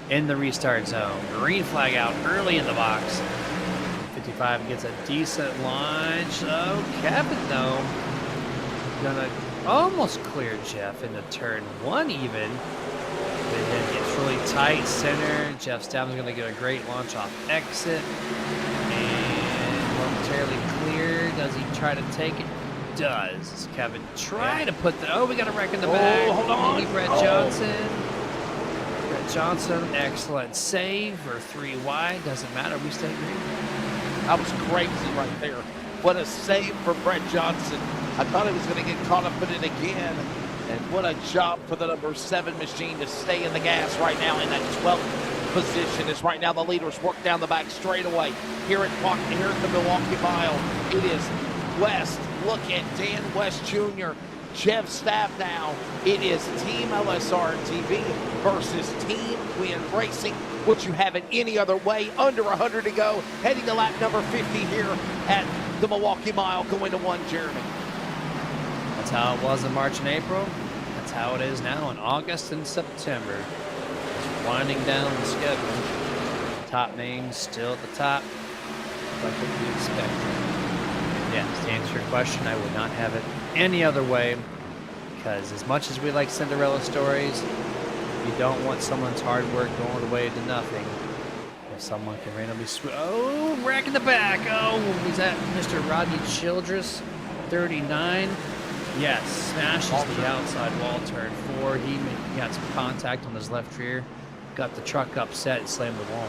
in the restart zone. Green flag out early in the box. 55 gets a decent launch. Oh, Kevin, though, gonna almost clear Jeff into turn 1 even. But then gets really tight center. Jeff Stabnow gonna get a great launch off exit. And momentarily clear. Does he try to take it? Does. Kevin trying to put the, we got a wreck in the back. Hold on. Maybe Brett Johnson. Brett Johnson, excellent save for 3 wide. Doesn't matter, we stay green. That was crazy right there. What a save for Brett Johnson. I thought he was going to get caught up in it again. And what a job for the number 7 machine to stay in the gas right now in that 12th position as right now the leaders work down the back straightaway here at the Milwaukee Mile. It is West. Look at Dan West Jr., Jeff Stab now. It is Team LSRTV versus Team Win Racing. Would you have it any other way? Under 100 to go, heading to lap number 50 here at the Milwaukee Mile, going to 1, Jeremy. That's how it was in March and April. That's how it is now in August and September. It's winding down the schedule. Top names still at the top, like what we expected. Yes, to answer your question, I would not have it any other way, because as much as we like Cinderella stories, you don't want someone's hard work going away to nothing. If someone can randomly rack in the back. Oh, is that Mr. Rodney Childress, 39? Yes, smashes the outside wall turn 4. He got some contact on his left rear, got the truck upset and slammed the wall.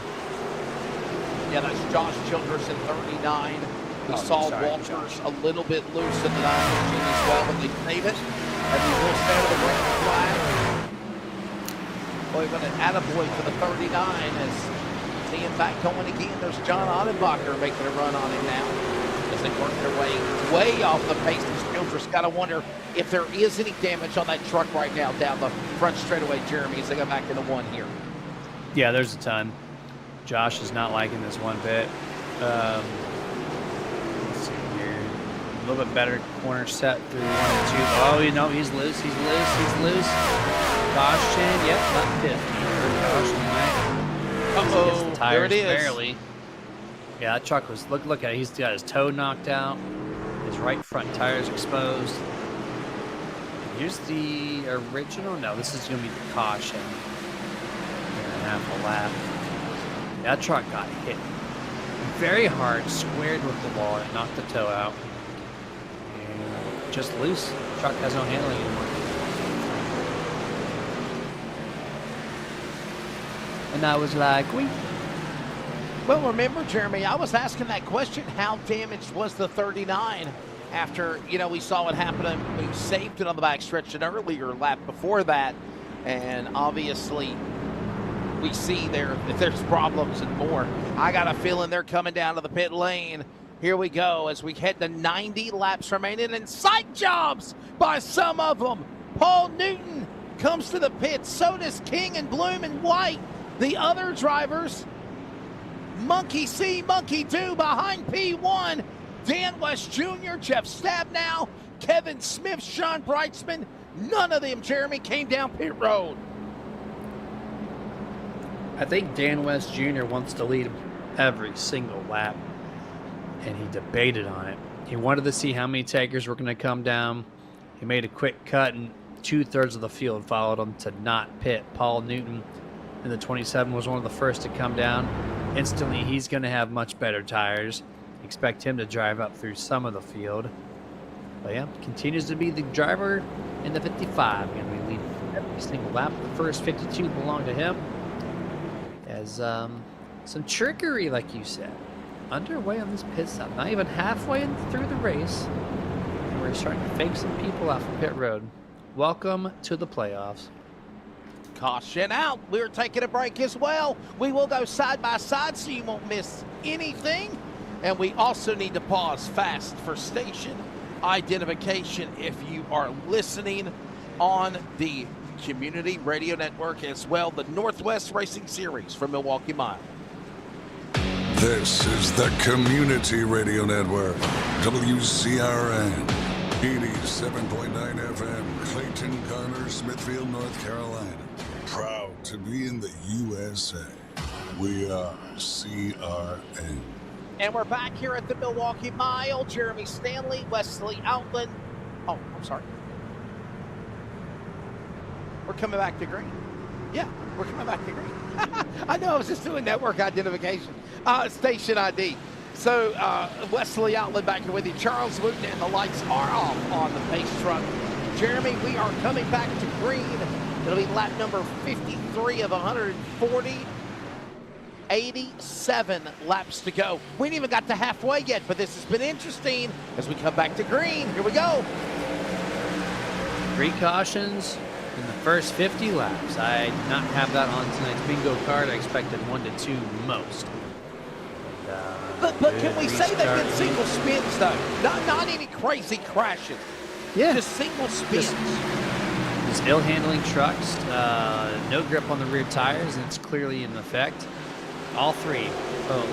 Yeah, that's Josh Childress in 39. We saw Walters a little bit loose in the 9 as well, but they save it. And he will stand the break flag. Boy, but an attaboy for the 39 as seeing back going again. There's John Ottenbacher making a run on him now as they work their way off the pace. These Childress got to wonder if there is any damage on that truck right now down the front straightaway, Jeremy, as they go back into 1 here. Yeah, there's a ton. Josh is not liking this one bit. Let's see here. A little bit better corner set through 1 and 2. Oh, you know, he's loose. He's loose. Caution. Yep, not 50. Caution, right? Uh-oh, The tires there it is. barely. Yeah, that truck was, look at it. He's got his toe knocked out. His right front tire's exposed. Here's the original. No, this is going to be the caution. Half a lap. That truck got hit very hard, squared with the wall, and knocked the toe out. And just loose. The truck has no handling anymore. And I was like, we. Well, remember, Jeremy, I was asking that question, how damaged was the 39 after, we saw what happened. We saved it on the backstretch an earlier lap before that, and obviously we see there's problems and more. I got a feeling they're coming down to the pit lane. Here we go as we head to 90 laps remaining, and sight jobs by some of them. Paul Newton comes to the pit. So does King and Bloom and White. The other drivers, Monkey See, Monkey Do behind P1. Dan West Jr., Jeff Stabnow, Kevin Smith, Sean Breitzman. None of them, Jeremy, came down pit road. I think Dan West Jr. wants to lead every single lap, and he debated on it. He wanted to see how many takers were going to come down. He made a quick cut, and 2/3 of the field followed him to not pit. Paul Newton in the 27 was one of the first to come down. Instantly, he's going to have much better tires. Expect him to drive up through some of the field. But yeah, continues to be the driver in the 55. Going to be leading every single lap. The first 52 belong to him. As some trickery, like you said, underway on this pit stop. Not even halfway through the race, and we're starting to fake some people off of pit road. Welcome to the playoffs. Caution out. We're taking a break as well. We will go side by side so you won't miss anything. And we also need to pause fast for station identification if you are listening on the Community Radio Network as well, the Northwest Racing Series from Milwaukee Mile. This is the Community Radio Network, WCRN, 87.9 FM, Clayton, Garner, Smithfield, North Carolina. Proud to be in the USA. We are CRN. And we're back here at the Milwaukee Mile. Jeremy Stanley, Wesley Outland. Oh, I'm sorry. We're coming back to green. Yeah, we're coming back to green. I know, I was just doing network identification. Station ID. So, Wesley Outland back here with you. Charles Wooten, and the lights are off on the pace truck. Jeremy, we are coming back to green. It'll be lap number 53 of 140. 87 laps to go. We ain't even got to halfway yet, but this has been interesting as we come back to green. Here we go. 3 cautions, in the first 50 laps. I did not have that on tonight's bingo card. I expected 1 to 2 most. But can we say they've been single spins, though? Not any crazy crashes. Yeah. Just single spins. Just ill-handling trucks, no grip on the rear tires, and it's clearly in effect. All three. Oh,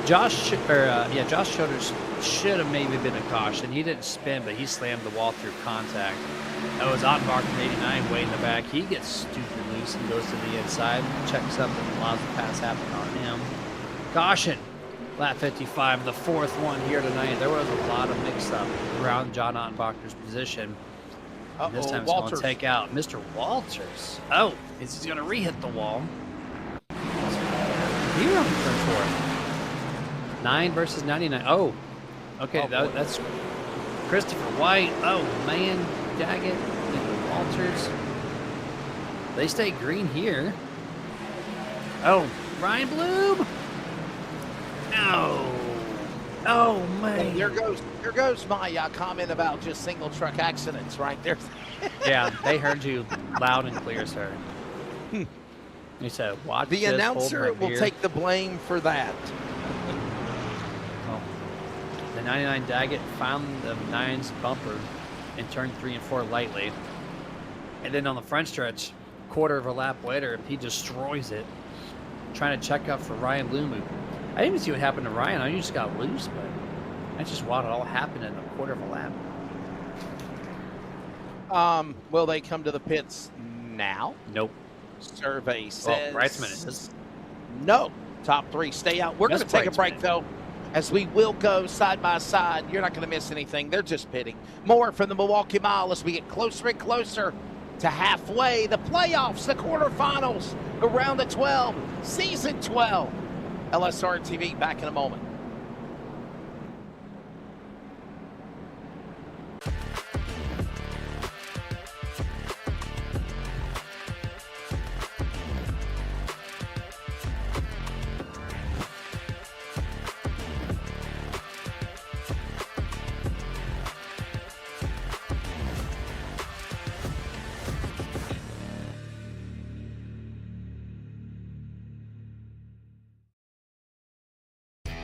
Josh Schroeder's should have maybe been a caution. He didn't spin, but he slammed the wall through contact. That was Ottenbach from 89 way in the back. He gets stupid loose and goes to the inside, checks up and allows the pass happen on him. Caution. Lap 55, the fourth one here tonight. There was a lot of mix-up around John Ottenbacher's position. And this time it's going to take out Mr. Walters. Oh, he's going to re-hit the wall. Here on turn 4. 9 versus 99. Oh, okay, that's Christopher White. Oh, man, Daggett and Walters. They stay green here. Oh, Ryan Bloom. No. Oh, man. There goes my comment about just single truck accidents right there. Yeah, they heard you loud and clear, sir. He said, watch the this, announcer will here. take the blame for that. Oh. The 99 Daggett found the 9's bumper in turn 3 and 4 lightly. And then on the front stretch, quarter of a lap later, he destroys it. Trying to check up for Ryan Bloom. I didn't even see what happened to Ryan. I just got loose, but that's just what it all happened in a quarter of a lap. Will they come to the pits now? Nope. Survey says Reitzman is. No. Top 3 stay out. We're going to take a break, though, as we will go side by side. You're not going to miss anything. They're just pitting. More from the Milwaukee Mile as we get closer and closer to halfway. The playoffs, the quarterfinals, around the 12, season 12. LSRTV back in a moment.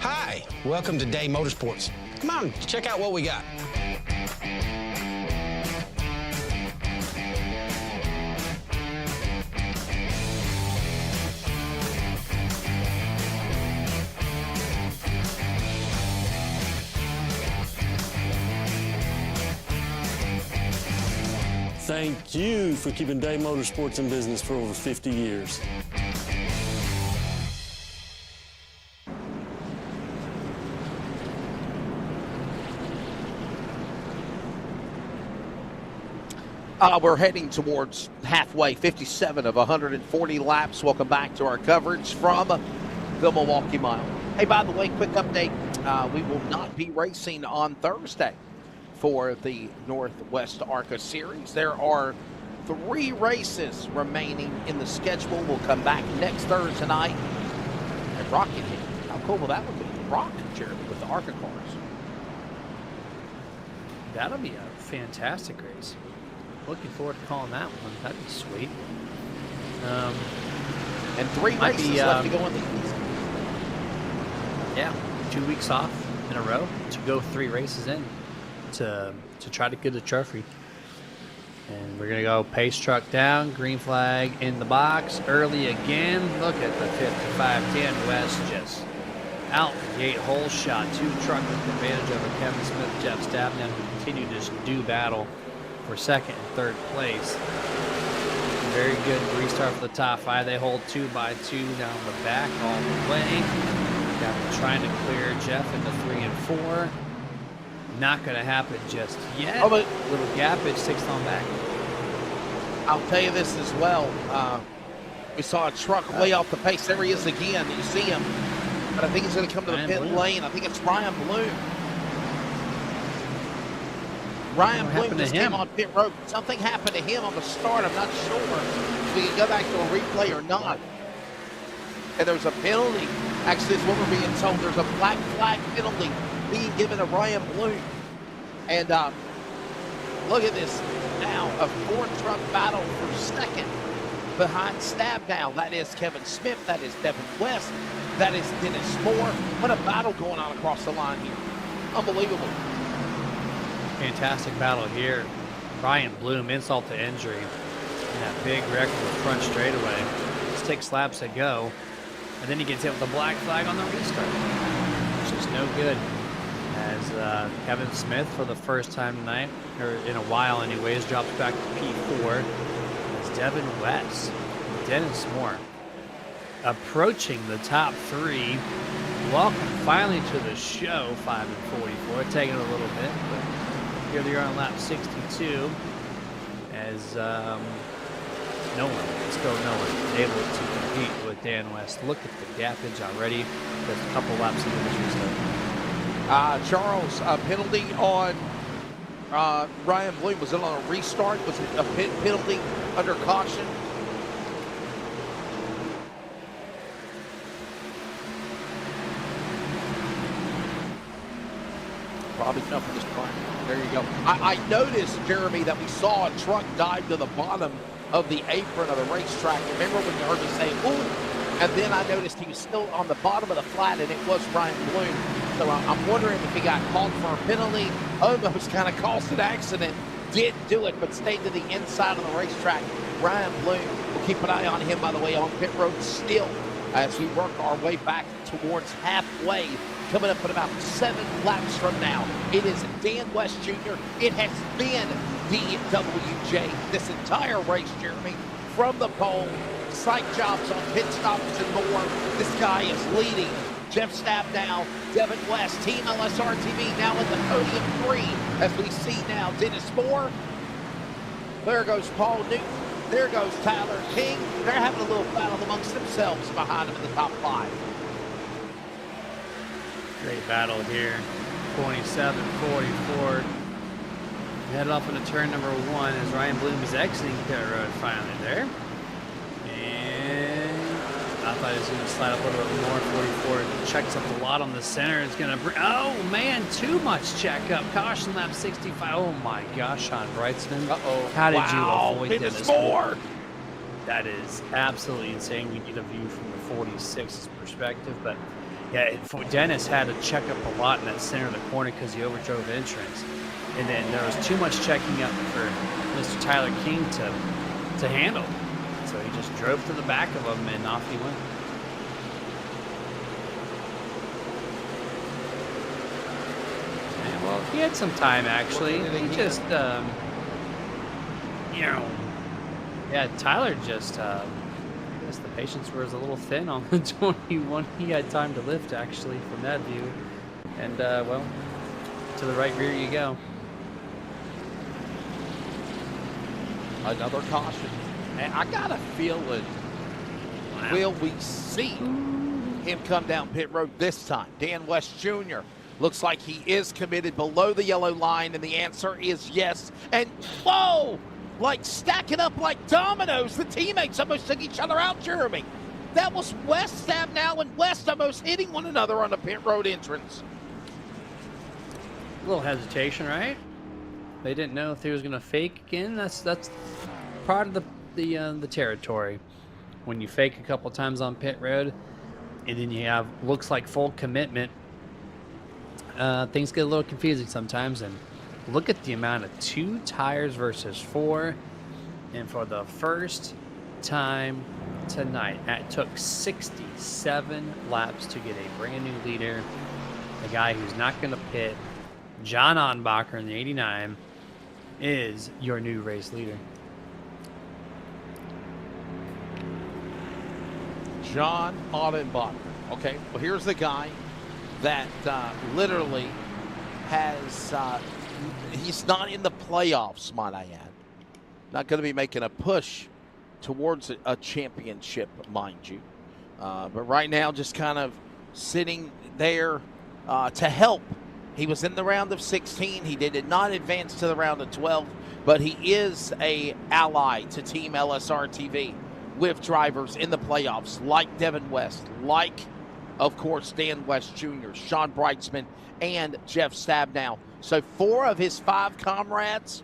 Hi, welcome to Day Motorsports. Come on, check out what we got. Thank you for keeping Day Motorsports in business for over 50 years. We're heading towards halfway, 57 of 140 laps. Welcome back to our coverage from the Milwaukee Mile. Hey, by the way, quick update. We will not be racing on Thursday for the Northwest ARCA Series. There are 3 races remaining in the schedule. We'll come back next Thursday night at Rocket Hill. How cool will that would be? Rock, Jeremy, with the ARCA cars. That'll be a fantastic race. Looking forward to calling that one. That'd be sweet. And 3 races left to go in the season. Yeah, 2 weeks off in a row to go 3 races in to try to get a trophy. And we're gonna go pace truck down, green flag in the box early again. Look at the 55-10 West just out the gate, hole shot. 2 truck with advantage over Kevin Smith, Jeff Stabnow, who continue to just do battle for second and third place. Very good restart for the top 5. They hold 2 by 2 down the back all the way. Got trying to clear Jeff into 3 and 4. Not going to happen just yet. Oh, but little gappage, 6th on back. I'll tell you this as well. We saw a truck way off the pace. There he is again. You see him. But I think he's going to come to the pit lane. I think it's Ryan Bloom. Ryan Bloom just came on pit road. Something happened to him on the start. I'm not sure if we can go back to a replay or not. And there's a penalty. Actually, it's what we're being told. There's a black flag penalty being given to Ryan Bloom. And look at this. now a 4-truck battle for second behind Stabdown. That is Kevin Smith. That is Devin West. That is Dennis Moore. What a battle going on across the line here. Unbelievable. Fantastic battle here. Brian Bloom, insult to injury. And that big wreck of the front straightaway. 6 laps to go. And then he gets hit with a black flag on the restart, which is no good. As Kevin Smith, for the first time tonight, or in a while anyways, drops back to P4. As Devin West, Dennis Moore, approaching the top 3. Welcome finally to the show, 5 and 44. Taking it a little bit, but here they are on lap 62. As no one able to compete with Dan West. Look at the gappage already. Just a couple laps into this restart. Charles, penalty on Ryan Bloom. Was it on a restart? Was it a penalty under caution? Probably enough for this point. There you go. I noticed, Jeremy, that we saw a truck dive to the bottom of the apron of the racetrack. Remember when you heard me say, ooh? And then I noticed he was still on the bottom of the flat, and it was Ryan Bloom. So I'm wondering if he got called for a penalty, almost kind of caused an accident, didn't do it, but stayed to the inside of the racetrack. Ryan Bloom, we'll keep an eye on him, by the way, on pit road still as we work our way back towards halfway. Coming up in about 7 laps from now, it is Dan West Jr. It has been DWJ this entire race, Jeremy, from the pole. Site jobs on pit stops and more. This guy is leading. Jeff Stabdown, Devin West, Team LSRTV now in the podium 3 as we see now Dennis Moore. There goes Paul Newton. There goes Tyler King. They're having a little battle amongst themselves behind them in the top 5. Great battle here. 27-44. Headed off into turn number 1 as Ryan Bloom is exiting pit road finally there. And I thought he was going to slide up a little bit more. 44 checks up a lot on the center. It's going to bring, oh man, too much check up. Caution lap 65. Oh my gosh, Sean Brightsman. Uh-oh. How did you avoid Dennis this? Moore. That is absolutely insane. We need a view from the 46's perspective, but yeah, Dennis had to check up a lot in that center of the corner because he overdrove entrance. And then there was too much checking up for Mr. Tyler King to handle. So he just drove to the back of him and off he went. And well, he had some time actually. He just, yeah, Tyler just, I guess the patience was a little thin on the 21. He had time to lift actually from that view. And well, to the right rear you go. Another caution. And I got a feeling, will we see him come down pit road this time? Dan West Jr. looks like he is committed below the yellow line, and the answer is yes. And whoa, like stacking up like dominoes. The teammates almost took each other out, Jeremy. That was West Stabdown and West almost hitting one another on the pit road entrance. A little hesitation, right? They didn't know if he was going to fake again. That's part of the territory. When you fake a couple times on pit road, and then you have looks like full commitment, things get a little confusing sometimes. And look at the amount of 2 tires versus 4, and for the first time tonight, it took 67 laps to get a brand new leader, a guy who's not going to pit. John Onbacher in the 89 is your new race leader. John Onbacher. Okay, well, here's the guy that literally has, he's not in the playoffs, might I add. Not going to be making a push towards a championship, mind you. But right now, just kind of sitting there to help. He was in the round of 16. He did not advance to the round of 12, but he is a ally to Team LSRTV with drivers in the playoffs like Devin West, like, of course, Dan West Jr., Sean Brightsman, and Jeff Stabdown. So 4 of his 5 comrades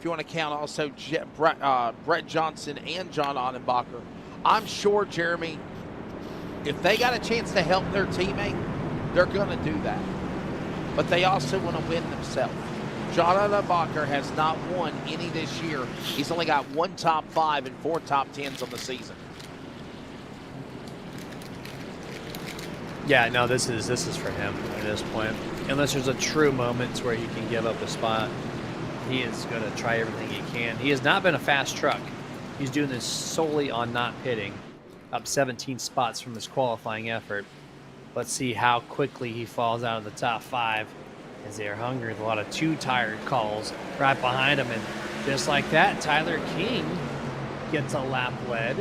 if you want to count also Brett Johnson and John Ottenbacher. I'm sure, Jeremy, if they got a chance to help their teammate, they're going to do that. But they also want to win themselves. John Ottenbacher has not won any this year. He's only got 1 top 5 and 4 top 10s on the season. Yeah, no, this is for him at this point. Unless there's a true moment where he can give up a spot, he is going to try everything he can. He has not been a fast truck. He's doing this solely on not pitting, up 17 spots from his qualifying effort. Let's see how quickly he falls out of the top 5 as they are hungry with a lot of 2-tire calls right behind him. And just like that, Tyler King gets a lap lead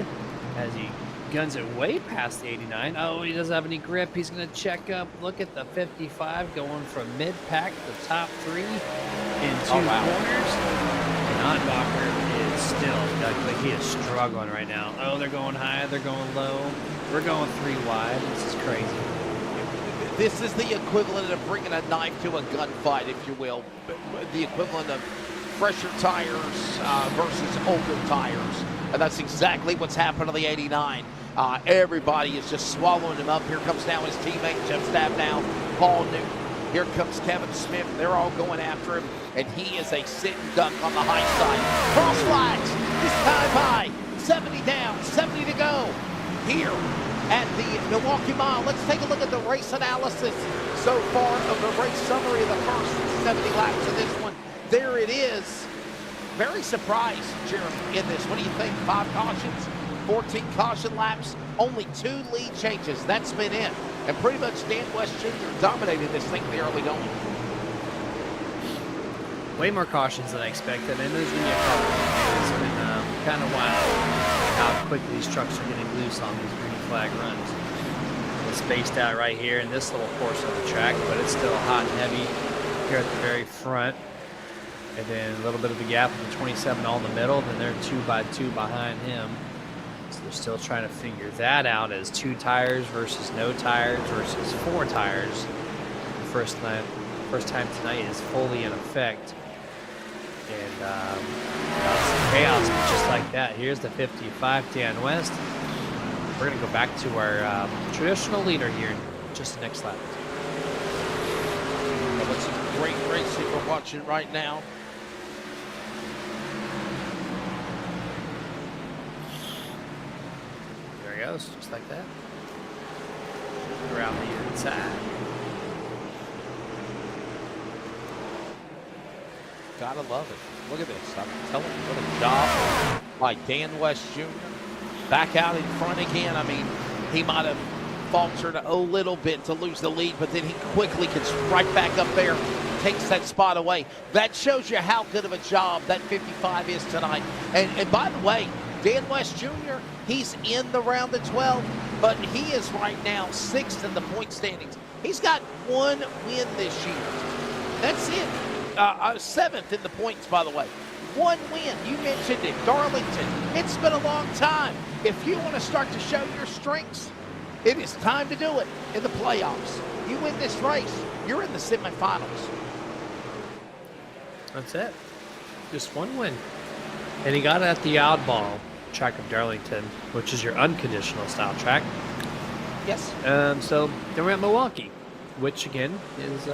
as he guns it way past the 89. Oh, he doesn't have any grip. He's going to check up. Look at the 55 going from mid-pack to the top 3 in 2 corners. And Ottenbacher is still, like he is struggling right now. Oh, they're going high, they're going low. We're going 3 wide. This is crazy. This is the equivalent of bringing a knife to a gunfight, if you will. The equivalent of fresher tires versus older tires. And that's exactly what's happened to the 89. Everybody is just swallowing him up. Here comes now his teammate, Jeff Stabnow, Paul Newton. Here comes Kevin Smith. They're all going after him, and he is a sit and duck on the high side. Cross flags, this time by 70 down, 70 to go. Here at the Milwaukee Mile. Let's take a look at the race analysis so far of the race summary of the first 70 laps of this one. There it is. Very surprised, Jeremy, in this. What do you think? 5 cautions, 14 caution laps, only 2 lead changes. That's been it. And pretty much Dan West Jr. dominated this thing in the early going. Way more cautions than I expected, and there's going to be a couple. It's been kind of wild how quickly these trucks are getting loose on these green flag runs. It's spaced out right here in this little portion of the track, but it's still hot and heavy here at the very front. And then a little bit of a gap with the 27 all in the middle, then they're 2 by 2 behind him. So they're still trying to figure that out as 2 tires versus no tires versus 4 tires. The first time tonight is fully in effect. And chaos just like that. Here's the 55, Dan West. We're going to go back to our traditional leader here in just the next lap. That's some great racing we're watching right now. There he goes, just like that. Around the inside. Gotta love it. Look at this. I'm telling you, what a job by Dan West Jr. Back out in front again. I mean, he might have faltered a little bit to lose the lead, but then he quickly gets right back up there, takes that spot away. That shows you how good of a job that 55 is tonight. And by the way, Dan West Jr., he's in the round of 12, but he is right now 6th in the point standings. He's got 1 win this year. That's it. 7th in the points, by the way. 1 win. You mentioned it, Darlington. It's been a long time. If you want to start to show your strengths, it is time to do it in the playoffs. You win this race, you're in the semifinals. That's it. Just 1 win. And he got it at the oddball track of Darlington, which is your unconditional style track. Yes. So then we're at Milwaukee, which again is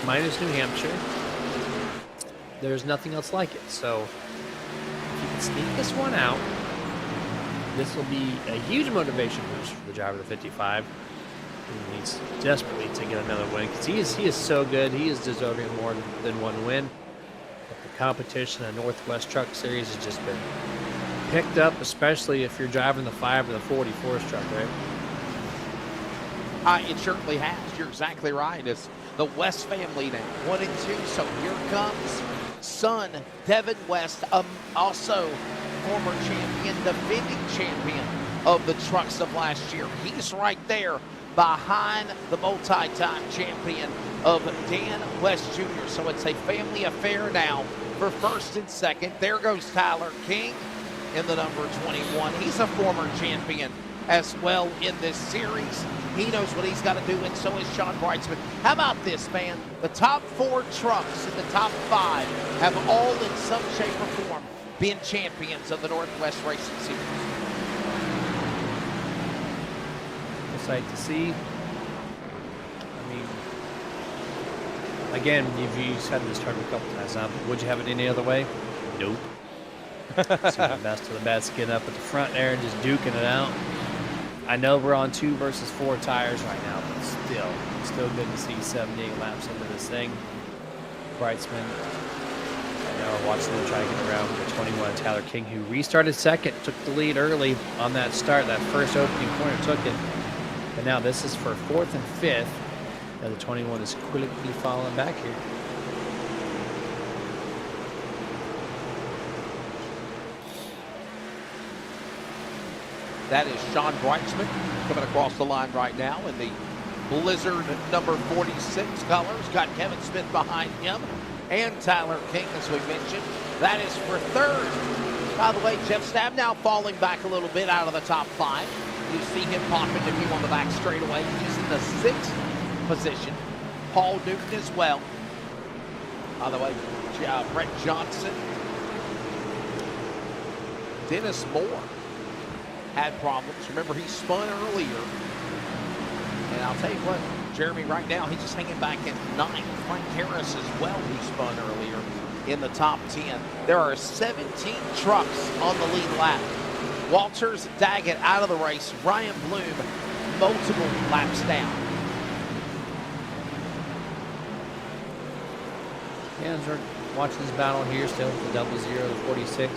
minus New Hampshire. There's nothing else like it. So if you can sneak this one out, this will be a huge motivation boost for the driver of the 55. He needs desperately to get another win because he is so good. He is deserving of more than 1 win. But the competition in the Northwest Truck Series has just been picked up, especially if you're driving the 5 or the 44's truck, right? It certainly has. You're exactly right. It's the West family now, 1 and 2. So here comes son, Devin West, also former champion, defending champion of the trucks of last year. He's right there behind the multi-time champion of Dan West Jr. So it's a family affair now for 1st and 2nd. There goes Tyler King in the number 21. He's a former champion as well in this series. He knows what he's got to do, and so is Sean Brightsman. How about this, man? The top 4 trucks in the top 5 have all in some shape or form been champions of the Northwest Racing Series. Sight to see. I mean, again, you've said this term a couple times now, but would you have it any other way? Nope. See the best of the best getting up at the front there and just duking it out. I know we're on 2 versus 4 tires right now, but still good to see 78 laps into this thing. Brightsman, we're watching them try to get around with the 21 Tyler King, who restarted second, took the lead early on that start. That first opening corner took it. But now this is for 4th and 5th, as the 21 is quickly falling back here. That is Sean Brightsman coming across the line right now in the Blizzard number 46 colors. Got Kevin Smith behind him and Tyler King, as we mentioned. That is for 3rd. By the way, Jeff Stab now falling back a little bit out of the top 5. You see him popping to view on the back straightaway. He's in the 6th position. Paul Newton as well. By the way, Brett Johnson. Dennis Moore had problems. Remember, he spun earlier. And I'll tell you what, Jeremy, right now, he's just hanging back in 9th. Frank Harris as well, who spun earlier in the top 10. There are 17 trucks on the lead lap. Walters Daggett out of the race. Ryan Bloom multiple laps down. Yeah, we're watching this battle here still, the 00 to 46,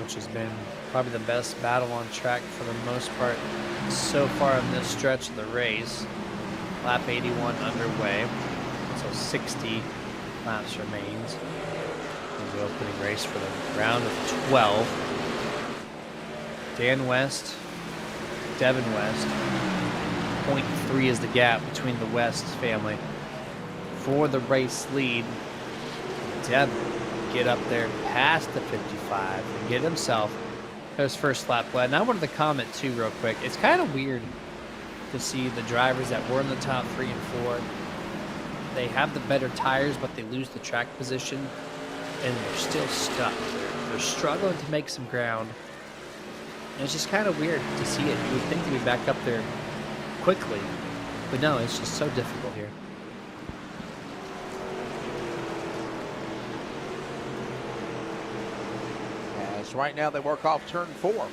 which has been probably the best battle on track for the most part so far in this stretch of the race. Lap 81 underway, so 60 laps remains. The opening race for the round of 12. Dan West, Devin West. 0.3 is the gap between the West family for the race lead. Devin get up there past the 55 and get himself his first lap led. And I wanted to comment too real quick. It's kind of weird to see the drivers that were in the top 3 and 4. They have the better tires, but they lose the track position. And they're still stuck. They're struggling to make some ground. And it's just kind of weird to see it. You would think they'd be back up there quickly. But no, it's just so difficult here. As right now they work off turn 4.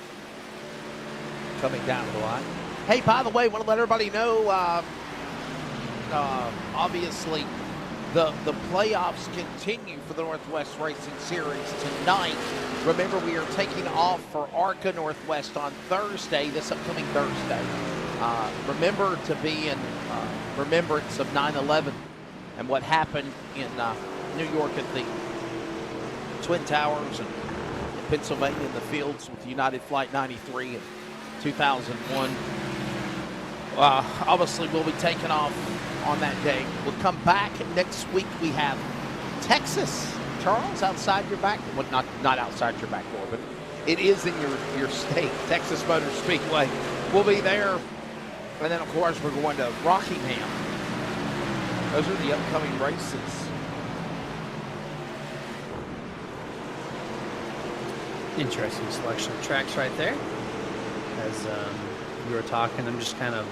Coming down the line. Hey, by the way, want to let everybody know, obviously, the playoffs continue for the Northwest Racing Series tonight. Remember, we are taking off for ARCA Northwest on Thursday, this upcoming Thursday. Remember to be in remembrance of 9/11 and what happened in New York at the Twin Towers and in Pennsylvania in the fields with United Flight 93 in 2001. Obviously, we'll be taking off on that day. We'll come back next week. We have Texas, Charles, outside your back. Well, not outside your back door, but it is in your state. Texas Motor Speedway. We'll be there, and then of course we're going to Rockingham. Those are the upcoming races. Interesting selection of tracks right there. As we were talking, I'm just kind of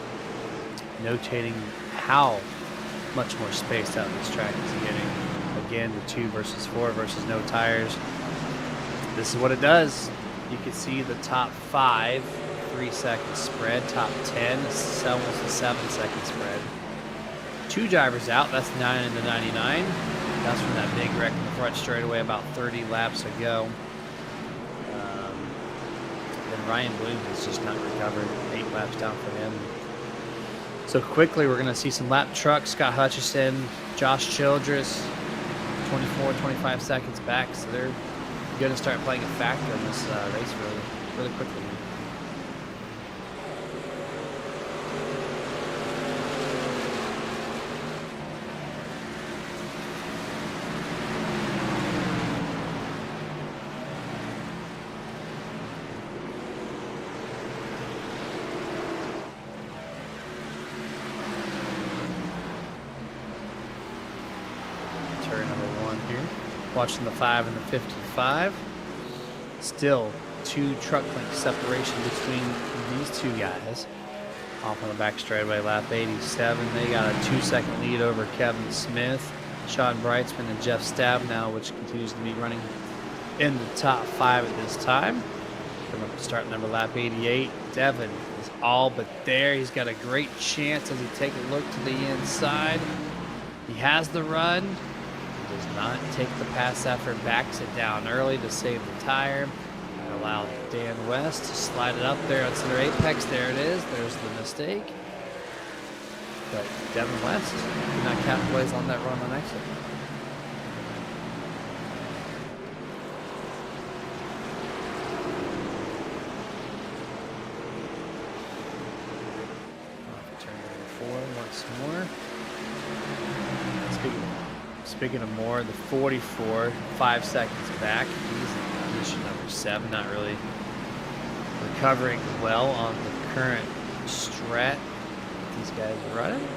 notating how much more spaced out this track is getting. Again, the 2 versus 4 versus no tires. This is what it does. You can see the top 5, 3-second spread. Top 10, it's almost a 7-second spread. 2 drivers out, that's 9 into 99. That's from that big wreck in the front straightaway about 30 laps ago. And Ryan Bloom has just not recovered. 8 laps down for him. So quickly, we're going to see some lap trucks. Scott Hutchison, Josh Childress, 24, 25 seconds back. So they're going to start playing a factor in this race really quickly. here. Watching the 5 and the 55. Still 2 truck length separation between these two guys. Off on the back straightaway, lap 87. They got a 2-second lead over Kevin Smith, Sean Brightsman, and Jeff Stabnow, which continues to be running in the top 5 at this time. Coming up to start number lap 88. Devin is all but there. He's got a great chance as he takes a look to the inside. He has the run. He does not take the pass effort, backs it down early to save the tire. Allow Dan West to slide it up there on center apex. There it is. There's the mistake. But Devin West did not capitalize on that run on exit. Once more. Speaking of more, the 44, 5 seconds back. He's in position number 7, not really recovering well on the current strat these guys are running.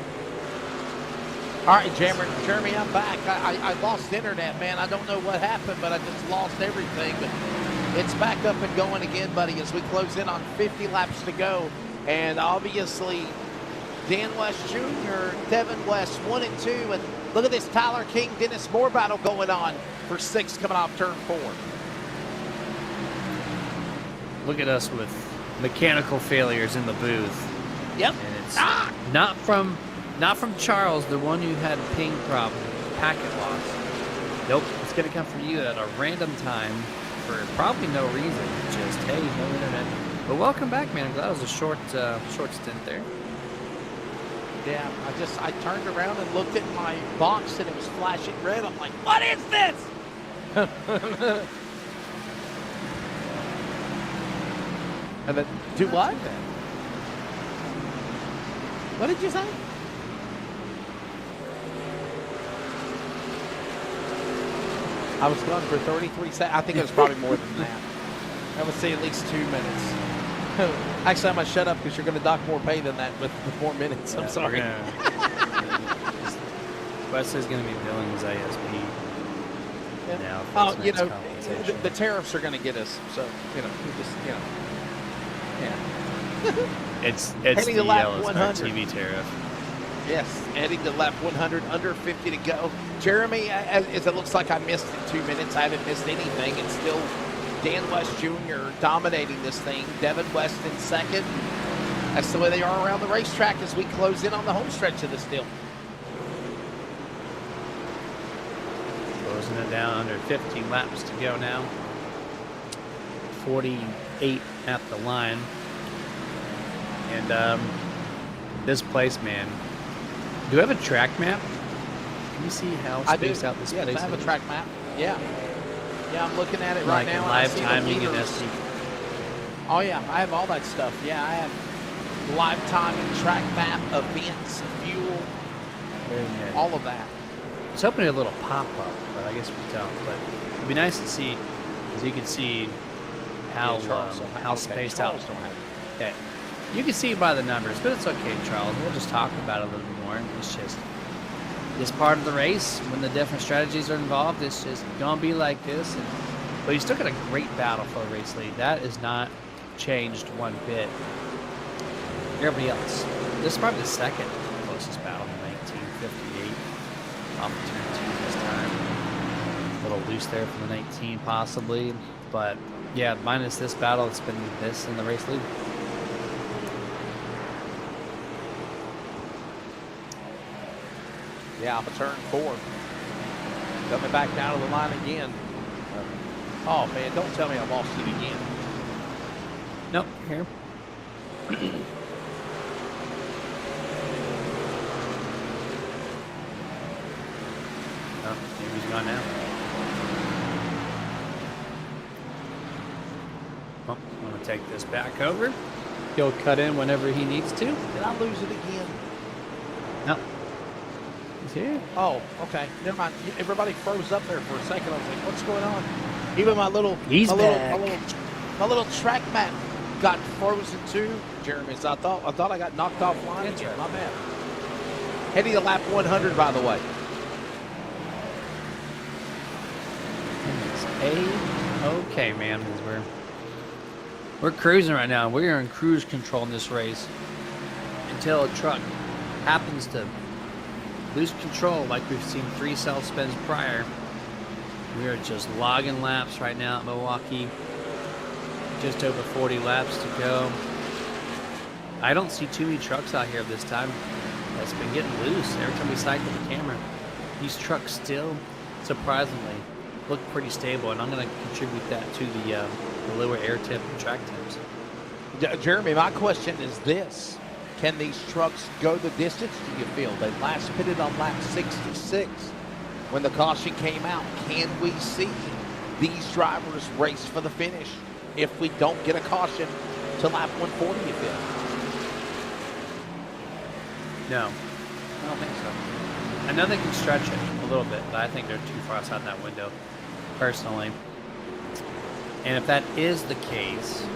All right, Jeremy, I'm back. I lost internet, man. I don't know what happened, but I just lost everything. But it's back up and going again, buddy, as we close in on 50 laps to go. And obviously, Dan West Jr., Devin West, 1 and 2. And look at this Tyler King, Dennis Moore battle going on for 6 coming off turn 4. Look at us with mechanical failures in the booth. Yep. And it's not from Charles, the one who had a ping problem, packet loss. Nope, it's going to come from you at a random time for probably no reason. Just, hey, no internet. But welcome back, man. That was a short stint there. Yeah, I turned around and looked at my box and it was flashing red. I'm like, what is this? And then, do what? What did you say? I was gone for 33 seconds. I think it was probably more than that. I would say at least 2 minutes. Actually, I'm going to shut up because you're going to dock more pay than that with 4 minutes. I'm sorry. Wesley's going to be billing his ISP now. Oh, you know, the tariffs are going to get us. So, you know, we just, you know. Yeah. It's heading the to lap LSRTV tariff. Yes, heading to lap 100, under 50 to go. Jeremy, as it looks like I missed it 2 minutes, I haven't missed anything. It's still Dan West Jr. dominating this thing. Devin West in second. That's the way they are around the racetrack as we close in on the home stretch of this deal. Closing it down under 15 laps to go now. 48 at the line. And this place, man. Do we have a track map? Can you see how spaced out this place is? I have a track map. Yeah. Yeah, I'm looking at it right now. Live timing and SD. Oh, yeah, I have all that stuff. Yeah, I have live timing, track map, events, fuel, all of that. I was hoping a little pop-up, but I guess we don't. But it'd be nice to see, as you can see, how spaced out. Okay. You can see by the numbers, but it's okay, Charles. We'll just talk about it a little bit more. It's just this part of the race, when the different strategies are involved, it's just gonna be like this. But you still got a great battle for a race lead. That is not changed one bit. Everybody else, this is probably the second closest battle in 1958. Off the turn 2 this time. A little loose there for the 19, possibly. But yeah, minus this battle, it's been this in the race lead. Yeah, off of turn 4. Coming back down to the line again. Oh, man, don't tell me I lost it again. Nope, here. Oh, maybe he's gone now. Well, I'm going to take this back over. He'll cut in whenever he needs to. Did I lose it again? No. He's here. Oh, okay. Never mind. Everybody froze up there for a second. I was like, what's going on? Even my little track map got frozen too, Jeremy. So I thought I got knocked offline here. My bad. Heading to lap 100, by the way. is okay, man. 'Cause we're cruising right now. We are in cruise control in this race until a truck happens to lose control, like we've seen 3 self spins prior. We are just logging laps right now at Milwaukee. Just over 40 laps to go. I don't see too many trucks out here this time. It's been getting loose every time we cycle the camera. These trucks still, surprisingly, look pretty stable, and I'm going to contribute that to the lower air tip and track temps. Jeremy, my question is this. Can these trucks go the distance, do you feel? They last pitted on lap 66 when the caution came out. Can we see these drivers race for the finish if we don't get a caution to lap 140, you feel? No, I don't think so. I know they can stretch it a little bit, but I think they're too far outside that window, personally. And if that is the case,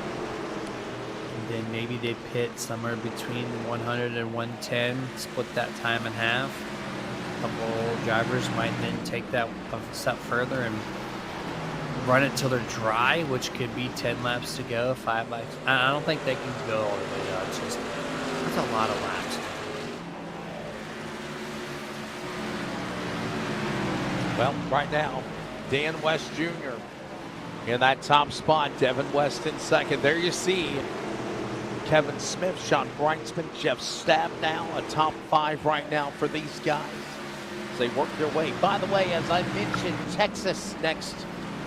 then maybe they pit somewhere between 100 and 110, split that time in half. A couple drivers might then take that a step further and run it till they're dry, which could be 10 laps to go, 5 laps. I don't think they can go all the way out. It's just, that's a lot of laps. Well, right now, Dan West Jr. in that top spot. Devin West in second. There you see Kevin Smith, Sean Brightsman, Jeff Stabnow, a top 5 right now for these guys as they work their way. By the way, as I mentioned, Texas next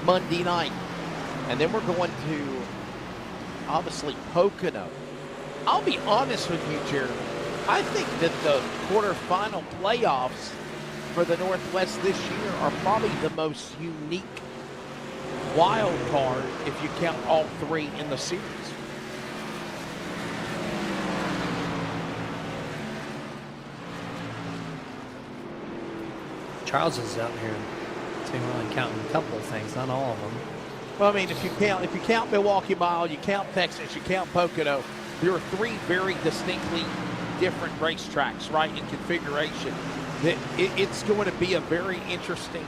Monday night. And then we're going to, obviously, Pocono. I'll be honest with you, Jeremy. I think that the quarterfinal playoffs for the Northwest this year are probably the most unique wild card if you count all 3 in the series. Charles is out here. So we're only counting a couple of things, not all of them. Well, I mean, if you count Milwaukee Mile, you count Texas, you count Pocono, there are 3 very distinctly different racetracks, right, in configuration. It's going to be a very interesting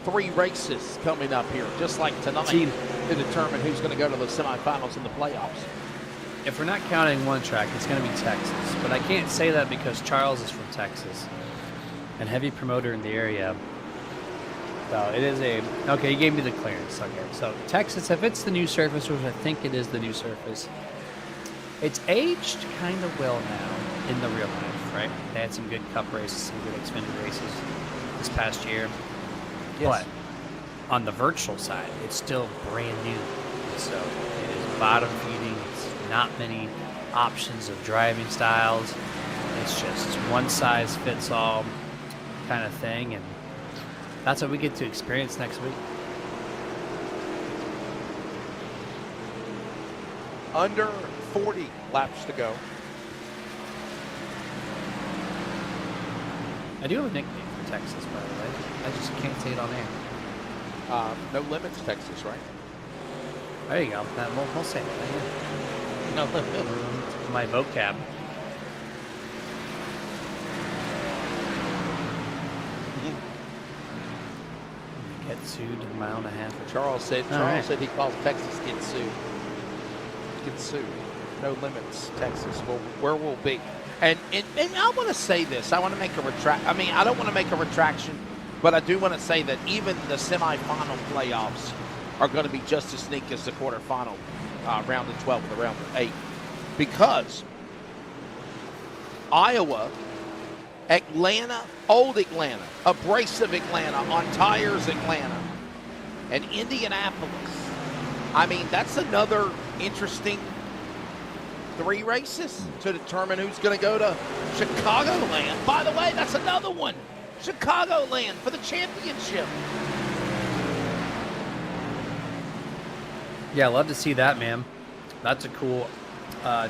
3 races coming up here, just like tonight, to determine who's going to go to the semifinals and the playoffs. If we're not counting one track, it's going to be Texas. But I can't say that because Charles is from Texas and heavy promoter in the area. So it is a, okay, you gave me the clearance. Okay, so Texas, if it's the new surface, which I think it is the new surface, it's aged kind of well now in the real life, right? They had some good cup races, some good Xfinity races this past year. Yes. But on the virtual side, it's still brand new. So it is bottom feeding. It's not many options of driving styles. It's just one size fits all kind of thing. And that's what we get to experience next week. Under 40 laps to go. I do have a nickname for Texas, by the way. I just can't say it on air. No limits, Texas, right? There you go. We'll say it. No limits. My vocab. Get sued a mile and a half. Charles said he calls Texas get sued. Get sued. No limits, Texas. Well, where we'll be. And I want to say this. I want to make a I don't want to make a retraction, but I do want to say that even the semifinal playoffs are going to be just as unique as the quarterfinal round of 12 and the round of 8. Because Iowa, Atlanta, old Atlanta, abrasive Atlanta, on tires Atlanta, and Indianapolis. I mean, that's another interesting 3 races to determine who's going to go to Chicagoland. By the way, that's another one. Chicagoland for the championship. Yeah, I love to see that, man. That's a cool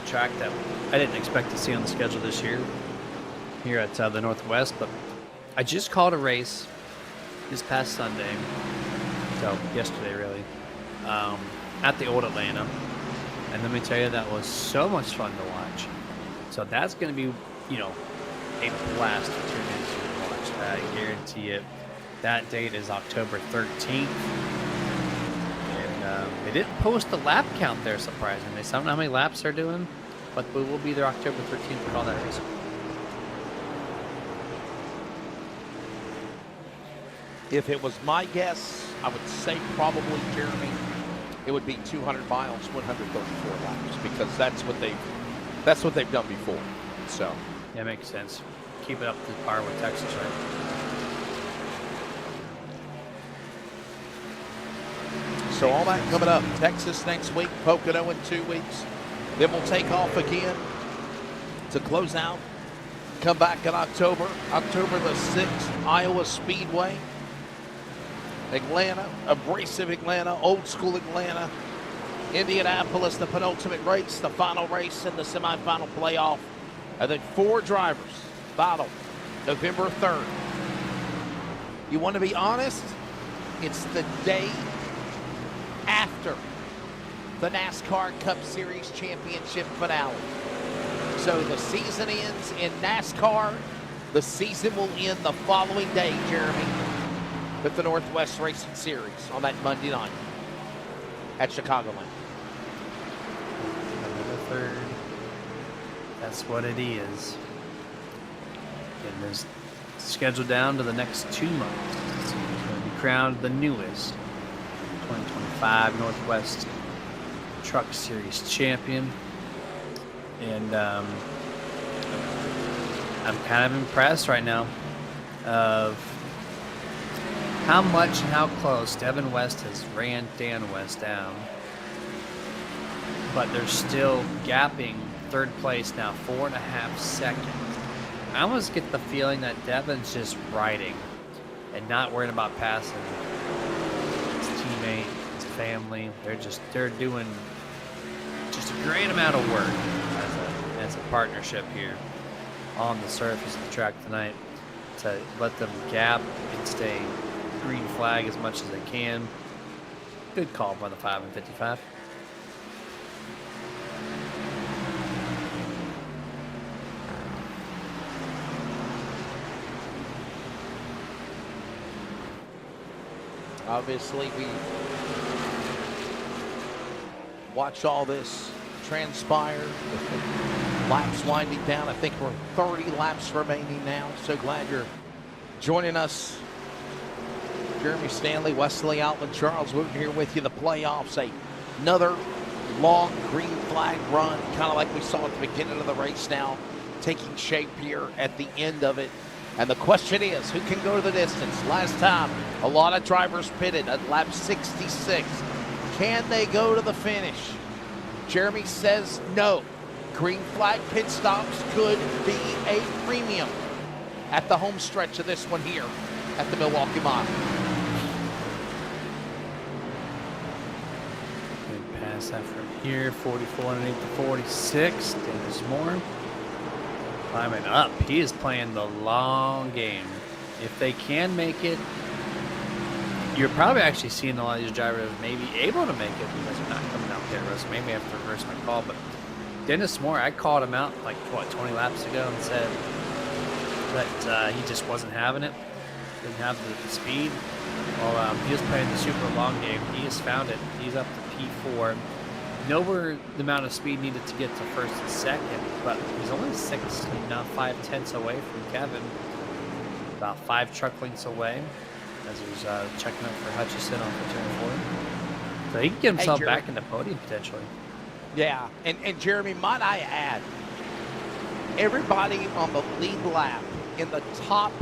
track that I didn't expect to see on the schedule this year here at the Northwest. But I just called a race this past Sunday, so yesterday really, at the old Atlanta. And let me tell you, that was so much fun to watch. So that's going to be, a blast to tune into and watch. I guarantee it. That date is October 13th. And they didn't post a lap count there, surprisingly. So I don't know how many laps they're doing, but we will be there October 13th for all that reason. If it was my guess, I would say probably, Jeremy, it would be 200 miles, 134 laps, because that's what they've done before. So yeah, makes sense. Keep it up to par with Texas, right? So all that coming up. Texas next week, Pocono in 2 weeks. Then we'll take off again to close out. Come back in October. October the 6th, Iowa Speedway. Atlanta, abrasive Atlanta, old school Atlanta. Indianapolis, the penultimate race, the final race in the semifinal playoff. And then 4 drivers battle November 3rd. You want to be honest? It's the day after the NASCAR Cup Series Championship finale. So the season ends in NASCAR. The season will end the following day, Jeremy, with the Northwest Racing Series on that Monday night at Chicagoland. November 3rd. That's what it is. Getting this scheduled down to the next 2 months. It's going to be crowned the newest 2025 Northwest Truck Series champion. And I'm kind of impressed right now of how much and how close Devin West has ran Dan West down. But they're still gapping third place now, 4.5 seconds. I almost get the feeling that Devin's just riding and not worrying about passing his teammate, his family. They're doing just a great amount of work as a partnership here on the surface of the track tonight to let them gap and stay green flag as much as they can. Good call by the 5 and 55. Obviously, we watch all this transpire with the laps winding down. I think we're 30 laps remaining now. So glad you're joining us. Jeremy Stanley, Wesley Outland, Charles Wooten here with you. The playoffs, another long green flag run, kind of like we saw at the beginning of the race now, taking shape here at the end of it. And the question is, who can go to the distance? Last time, a lot of drivers pitted at lap 66. Can they go to the finish? Jeremy says no. Green flag pit stops could be a premium at the home stretch of this one here at the Milwaukee Mile. Good pass out from here, 44 underneath the 46. Dennis Moore climbing up. He is playing the long game. If they can make it, you're probably actually seeing a lot of these drivers maybe able to make it because they're not coming out pit road. So maybe I have to reverse my call. But Dennis Moore, I called him out like, 20 laps ago and said that he just wasn't having it. Didn't have the speed. Well, he was playing the super long game. He has found it. He's up to P4. Nowhere the amount of speed needed to get to first and second, but he's only 5/10 away from Kevin. About 5 truck lengths away as he's checking up for Hutchison on the turn 4. So he can get himself back into podium potentially. Yeah, and Jeremy, might I add, everybody on the lead lap in the top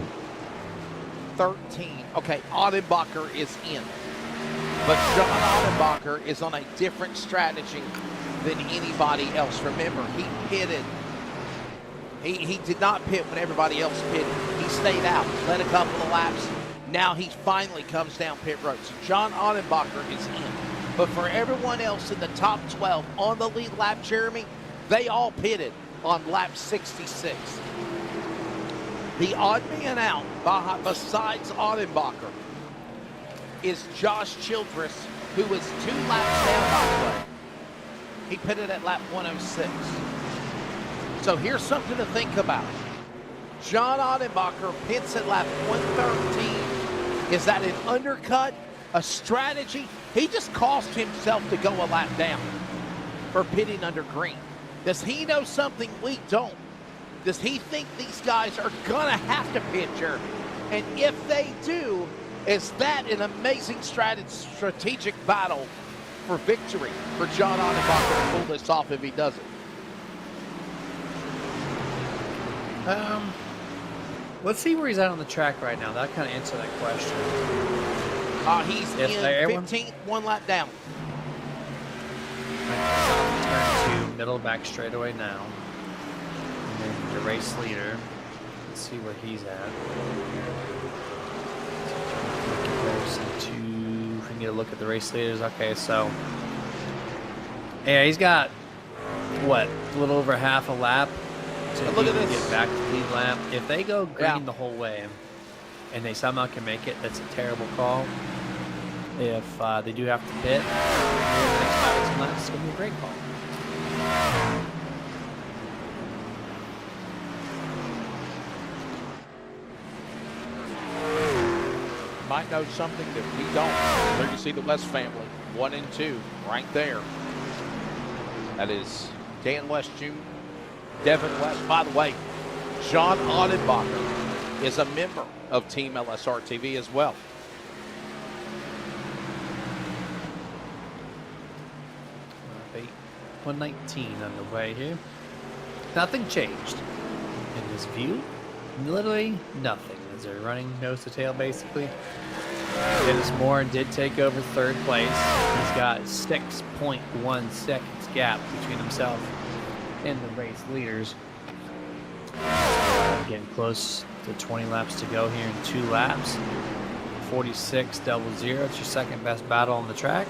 13. Okay, Audenbacher is in. But John Audenbacher is on a different strategy than anybody else. Remember, he pitted. He did not pit when everybody else pitted. He stayed out, led a couple of laps. Now he finally comes down pit road. So John Audenbacher is in. But for everyone else in the top 12 on the lead lap, Jeremy, they all pitted on lap 66. The odd man out besides Audenbacher is Josh Childress, who is 2 laps down, by the way. He pitted at lap 106. So here's something to think about. John Audenbacher pits at lap 113. Is that an undercut, a strategy? He just cost himself to go a lap down for pitting under green. Does he know something we don't? Does he think these guys are gonna have to pit here? And if they do, is that an amazing strategic battle for victory for John Onnebacher to pull this off if he does it? Let's see where he's at on the track right now. That kind of answers that question. He's in 15th, one lap down. Turn 2, middle back straightaway now. And then the race leader. Let's see where he's at. Comparison to, if we can get a look at the race leaders. Okay, so yeah, he's got what, a little over half a lap to look at this. Get back to the lead lap. If they go green the whole way and they somehow can make it, that's a terrible call. If they do have to pit, the next 5 laps, it's going to be a great call. Might know something that we don't. There you see the West family, 1 and 2, right there. That is Dan West Jr., Devin West. By the way, John Onnebacher is a member of Team LSRTV as well. Lap 119 underway here. Nothing changed in this view. Literally nothing. As they're running nose to tail, basically. Dennis Moore did take over 3rd place. He's got 6.1 seconds gap between himself and the race leaders. Getting close to 20 laps to go here in 2 laps. 46.00. It's your second best battle on the track.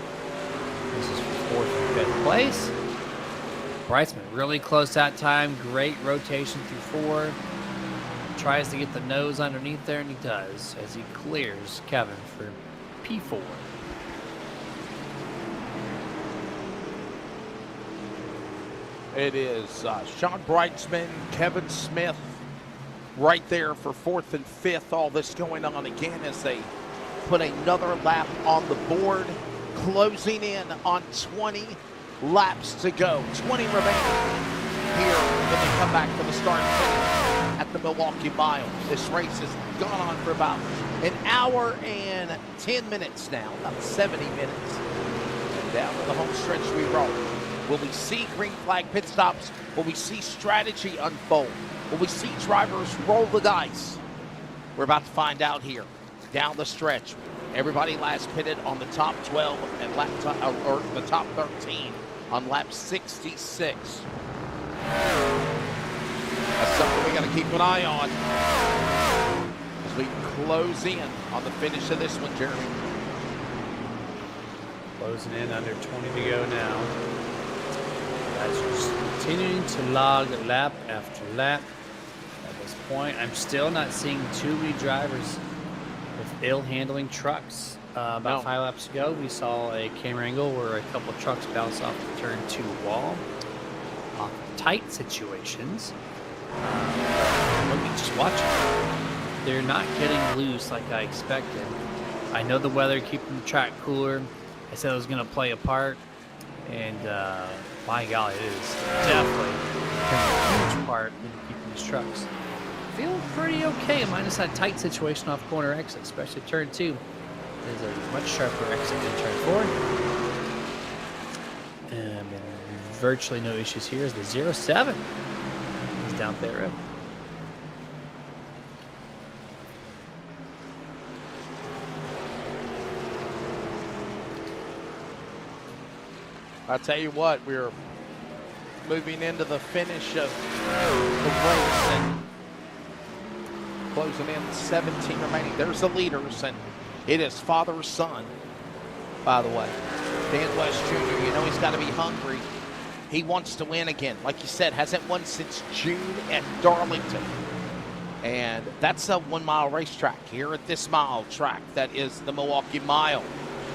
This is 4th and 5th place. Bryceman really close that time. Great rotation through 4. Tries to get the nose underneath there, and he does as he clears Kevin for P4. It is Sean Breitzman, Kevin Smith right there for 4th and 5th. All this going on again as they put another lap on the board, closing in on 20 laps to go. 20 remaining here when they come back for the start and finish at the Milwaukee Mile. This race has gone on for about an hour and 10 minutes now, about 70 minutes. And down to the home stretch we roll. Will we see green flag pit stops? Will we see strategy unfold? Will we see drivers roll the dice? We're about to find out here. Down the stretch. Everybody last pitted on the top 12 and or the top 13 on lap 66. That's something we got to keep an eye on as we close in on the finish of this one, Jeremy. Closing in under 20 to go now. Guys are just continuing to log lap after lap. At this point, I'm still not seeing too many drivers with ill-handling trucks. About 5 laps ago, we saw a camera angle where a couple of trucks bounced off the turn 2 wall. Off tight situations. Let me just watch it. They're not getting loose like I expected. I know the weather keeping the track cooler. I said it was going to play a part, and my golly, it is definitely a huge part in keeping these trucks feeling pretty okay, minus that tight situation off corner exit, especially turn 2. It is a much sharper exit than turn 4. And virtually no issues here as the 07 is down pit road. I tell you what, we're moving into the finish of the race and closing in 17 remaining. There's the leaders, and it is father-son, by the way. Dan West Jr., you know he's got to be hungry. He wants to win again. Like you said, hasn't won since June at Darlington. And that's a 1 mile racetrack here at this mile track. That is the Milwaukee Mile.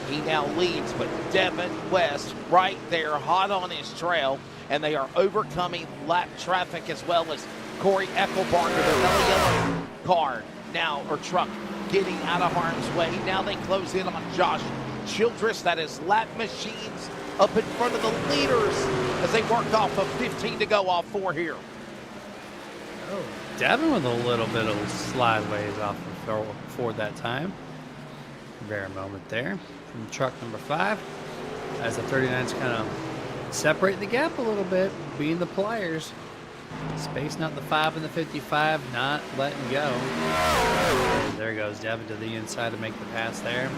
He now leads, but Devin West right there, hot on his trail, and they are overcoming lap traffic as well as Corey Eckelbarger, the yellow car now, or truck, getting out of harm's way. Now they close in on Josh Childress. That is lap machines up in front of the leaders as they work off of 15 to go off 4 here. Oh, Devin with a little bit of slideways off of Ford that time. Rare moment there from truck number 5 as the 39s kind of separate the gap a little bit, being the pliers. Space not the 5 and the 55, not letting go. And there goes Devin to the inside to make the pass there.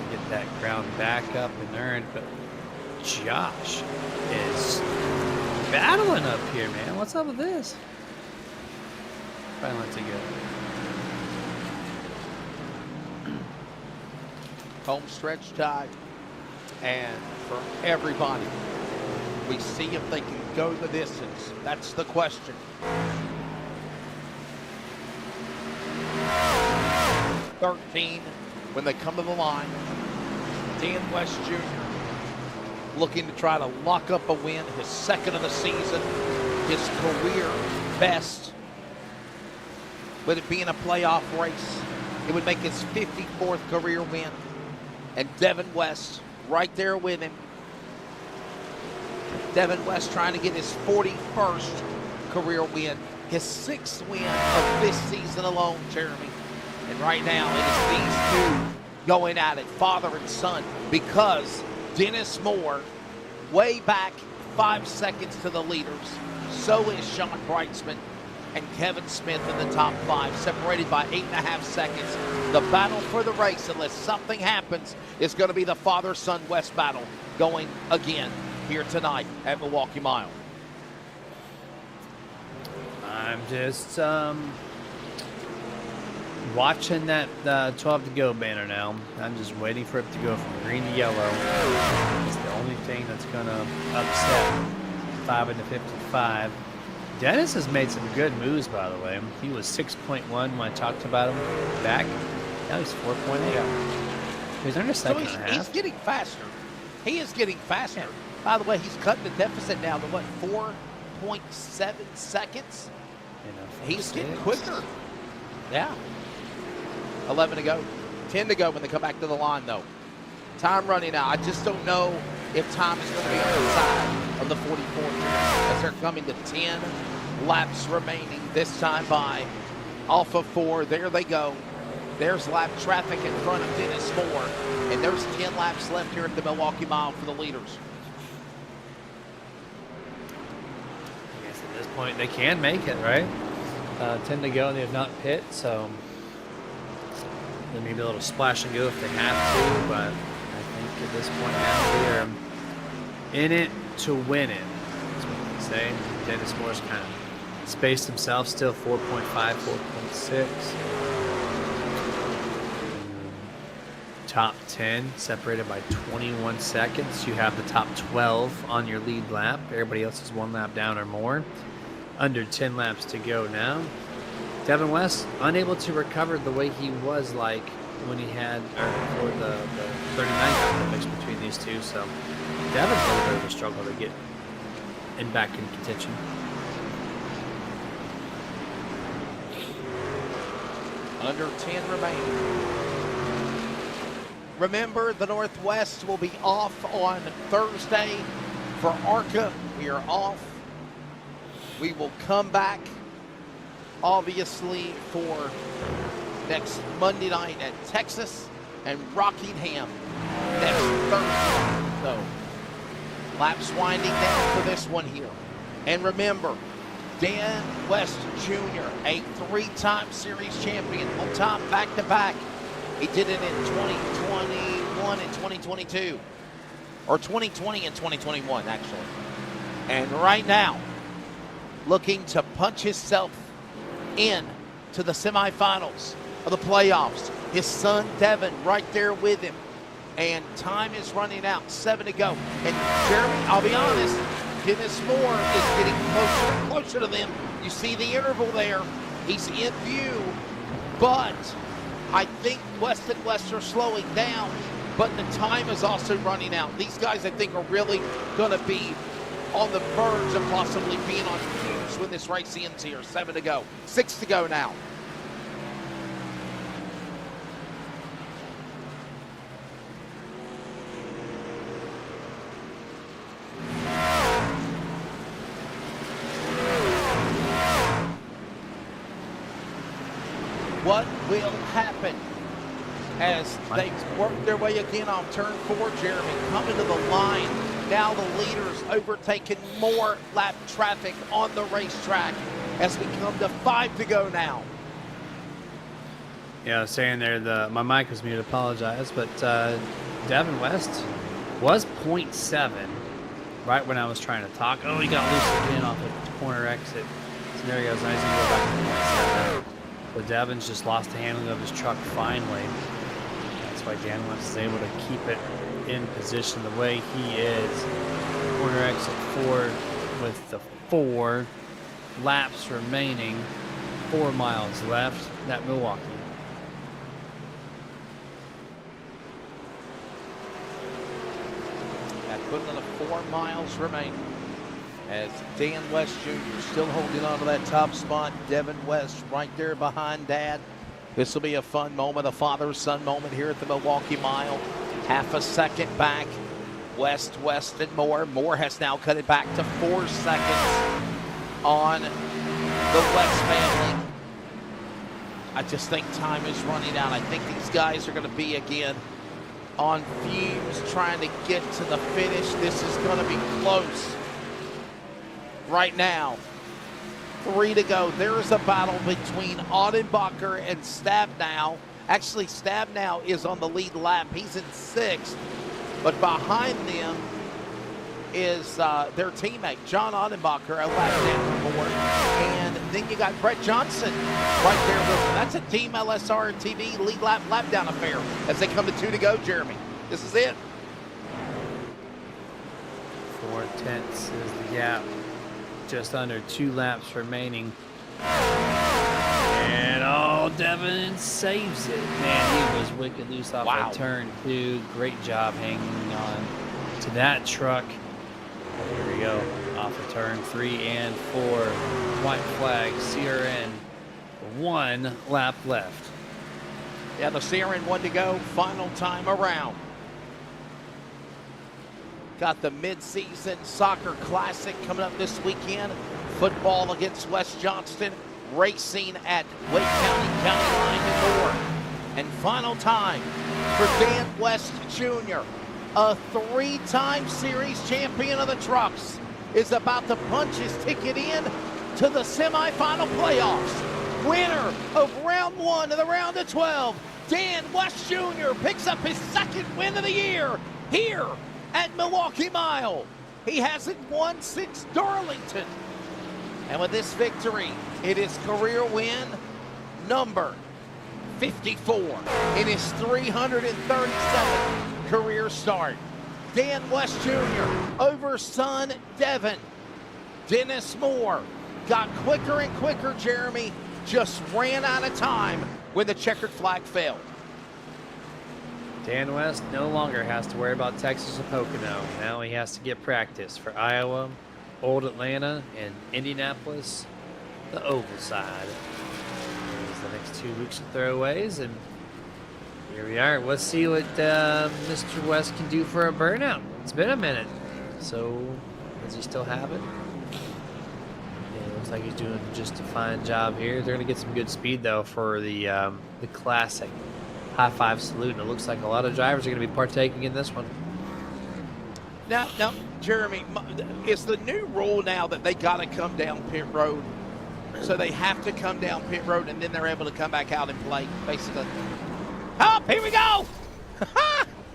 Get that ground back up and earned, but Josh is battling up here, man. What's up with this? Finally lets it go. Home stretch tie. And for everybody, we see if they can go the distance. That's the question. $13 when they come to the line. Dan West Jr. looking to try to lock up a win, his 2nd of the season, his career best. With it being a playoff race, it would make his 54th career win. And Devin West right there with him. Devin West trying to get his 41st career win, his 6th win of this season alone, Jeremy. And right now it is these two going at it, father and son, because Dennis Moore way back 5 seconds to the leaders. So is Sean Brightsman and Kevin Smith in the top 5, separated by 8.5 seconds. The battle for the race, unless something happens, is going to be the father-son West battle going again here tonight at Milwaukee Mile. I'm just watching that 12 to go banner now. I'm just waiting for it to go from green to yellow. It's the only thing that's going to upset 5 into 55. Dennis has made some good moves, by the way. He was 6.1 when I talked about him back. Now he's 4.8. He's under a second and a half. He's getting faster. He is getting faster. Yeah. By the way, he's cutting the deficit down to, what, 4.7 seconds? He's getting quicker. Yeah. 11 to go. 10 to go when they come back to the line, though. Time running out. I just don't know if time is going to be on the side of the 44 as they're coming to 10 laps remaining, this time by off of 4. There they go. There's lap traffic in front of Dennis Moore, and there's 10 laps left here at the Milwaukee Mile for the leaders. I guess at this point they can make it, right? 10 to go and they have not pit, so there may be a little splash and go if they have to, but I think at this point now they are in it to win it. That's what they say. Dennis Moore's kind of spaced himself, still 4.5, 4.6. Top 10 separated by 21 seconds. You have the top 12 on your lead lap. Everybody else is 1 lap down or more. Under 10 laps to go now. Devin West unable to recover the way he was like when he had, or for the 39 got the mix between these two. So Devin's a little bit of a struggle to get in back in contention. Under 10 remaining. Remember, the Northwest will be off on Thursday for ARCA. We are off. We will come back, obviously, for next Monday night at Texas and Rockingham next Thursday. So, laps winding down for this one here. And remember, Dan West Jr., a 3-time series champion, on top back-to-back. He did it in 2021 and 2022, or 2020 and 2021, actually. And right now, looking to punch himself in to the semifinals of the playoffs. His son, Devin, right there with him. And time is running out, 7 to go. And Jeremy, I'll be honest, Dennis Moore is getting closer and closer to them. You see the interval there. He's in view, but I think West and West are slowing down, but the time is also running out. These guys, I think, are really going to be on the verge of possibly being on fuse when this race ends here. 7 to go. 6 to go now. will happen as they work their way again on turn 4. Jeremy coming to the line. Now the leaders overtaking more lap traffic on the racetrack as we come to 5 to go now. Yeah, I was saying there, my mic was muted, apologize, but Devin West was 0.7 right when I was trying to talk. Oh, he got loose again off the corner exit. So there he goes, nice to go back to 0.7. But Devin's just lost the handling of his truck finally. That's why Dan West is able to keep it in position the way he is. Corner exit 4 with the 4 laps remaining, 4 miles left at Milwaukee. Equivalent of 4 miles remaining as Dan West Jr. still holding on to that top spot. Devin West right there behind Dad. This will be a fun moment, a father-son moment here at the Milwaukee Mile. Half a second back. West, and Moore. Moore has now cut it back to 4 seconds on the West family. I just think time is running out. I think these guys are going to be again on fumes trying to get to the finish. This is going to be close. Right now, 3 to go. There is a battle between Audenbacher and Stabnow. Actually, Stabnow is on the lead lap. He's in 6th. But behind them is their teammate, John Audenbacher, a lap down the board. And then you got Brett Johnson right there with them. That's a Team LSRTV lead lap down affair as they come to 2 to go, Jeremy. This is it. 4/10 is the gap. Just under 2 laps remaining. And oh, Devin saves it. Man, he was wicked loose off that turn 2. Great job hanging on to that truck. Here we go. Off of turn 3 and 4. White flag, CRN. 1 lap left. Yeah, the CRN 1 to go. Final time around. Got the mid-season soccer classic coming up this weekend. Football against West Johnston. Racing at Wake County line and more. And final time for Dan West Jr., a 3-time series champion of the trucks, is about to punch his ticket in to the semifinal playoffs. Winner of round 1 of the round of 12, Dan West Jr. picks up his 2nd win of the year here at Milwaukee Mile. He hasn't won since Darlington. And with this victory, it is career win number 54 in his 337th career start. Dan West Jr. over son Devin. Dennis Moore got quicker and quicker, Jeremy. Just ran out of time when the checkered flag fell. Dan West no longer has to worry about Texas and Pocono. Now he has to get practice for Iowa, Old Atlanta, and Indianapolis, the oval side. Here's the next 2 weeks of throwaways, and here we are. Let's see what Mr. West can do for a burnout. It's been a minute. So, does he still have it? Yeah, it looks like he's doing just a fine job here. They're going to get some good speed, though, for the classic high five salute, and it looks like a lot of drivers are going to be partaking in this one. Now, Jeremy, is the new rule now that they got to come down pit road? So they have to come down pit road, and then they're able to come back out and play, basically. Oh, here we go!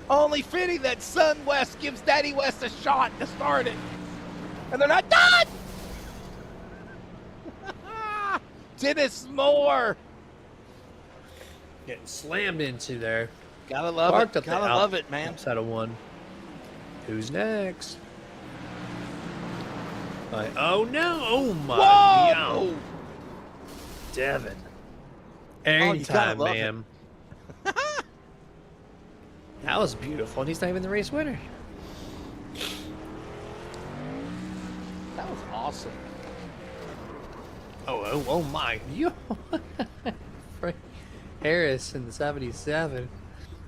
Only fitting that Son West gives Daddy West a shot to start it. And they're not done! Dennis Moore. Getting slammed into there. Gotta love it. Gotta love it, man. Outside of 1. Who's next? Oh no! Oh my God! Devin. Anytime, man. That was beautiful, and he's not even the race winner. That was awesome. Oh my! Yo, Frank Harris in the 77,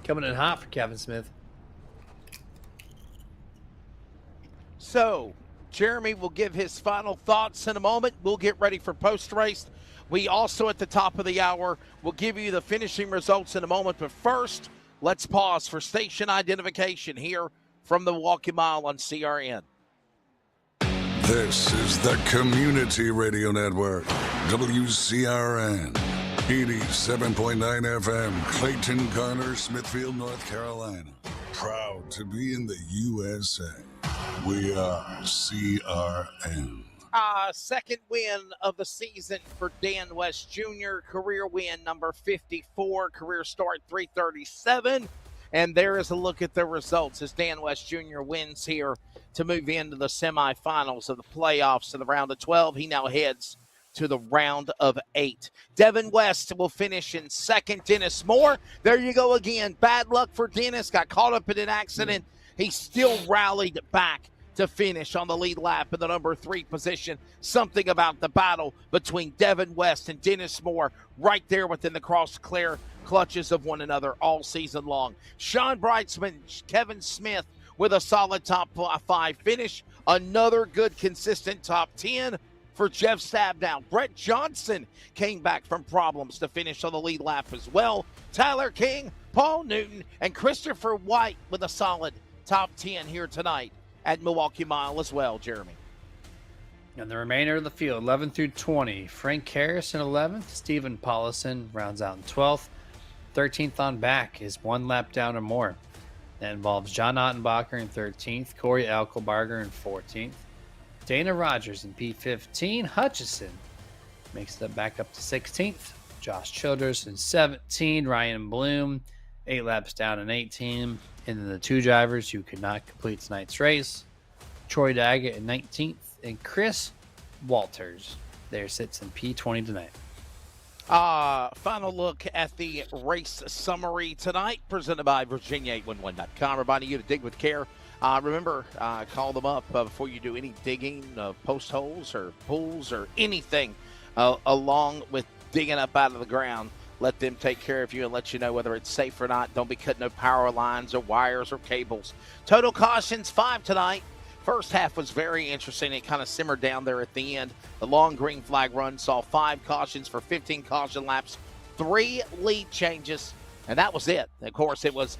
coming in hot for Kevin Smith. So, Jeremy will give his final thoughts in a moment. We'll get ready for post-race. We also, at the top of the hour, will give you the finishing results in a moment. But first, let's pause for station identification here from the Milwaukee Mile on CRN. This is the Community Radio Network, WCRN, 87.9 FM, Clayton, Garner, Smithfield, North Carolina. Proud to be in the USA. We are CRN. Second win of the season for Dan West Jr., career win number 54, career start 337. And there is a look at the results as Dan West Jr. wins here to move into the semifinals of the playoffs in the round of 12. He now heads to the round of 8. Devin West will finish in second. Dennis Moore, there you go again. Bad luck for Dennis. Got caught up in an accident. He still rallied back to finish on the lead lap in the number 3 position. Something about the battle between Devin West and Dennis Moore right there within the cross-clear clutches of one another all season long. Sean Brightsman, Kevin Smith with a solid top 5 finish. Another good, consistent top 10 for Jeff Stabdown. Brett Johnson came back from problems to finish on the lead lap as well. Tyler King, Paul Newton, and Christopher White with a solid top 10 here tonight at Milwaukee Mile as well, Jeremy. And the remainder of the field, 11 through 20. Frank Harris in 11th. Stephen Paulison rounds out in 12th. 13th on back is one lap down or more. That involves John Ottenbacher in 13th. Corey Alkelbarger in 14th. Dana Rogers in P15. Hutchison makes that back up to 16th. Josh Childers in 17. Ryan Bloom 8 laps down in 18. And then the 2 drivers who could not complete tonight's race, Troy Daggett in 19th, and Chris Walters there sits in P20 tonight. Final look at the race summary tonight, presented by Virginia811.com. Reminding you to dig with care. Remember, call them up before you do any digging, post holes or pools or anything along with digging up out of the ground. Let them take care of you and let you know whether it's safe or not. Don't be cutting no power lines or wires or cables. Total cautions, 5 tonight. First half was very interesting. It kind of simmered down there at the end. The long green flag run saw 5 cautions for 15 caution laps, 3 lead changes, and that was it. Of course, it was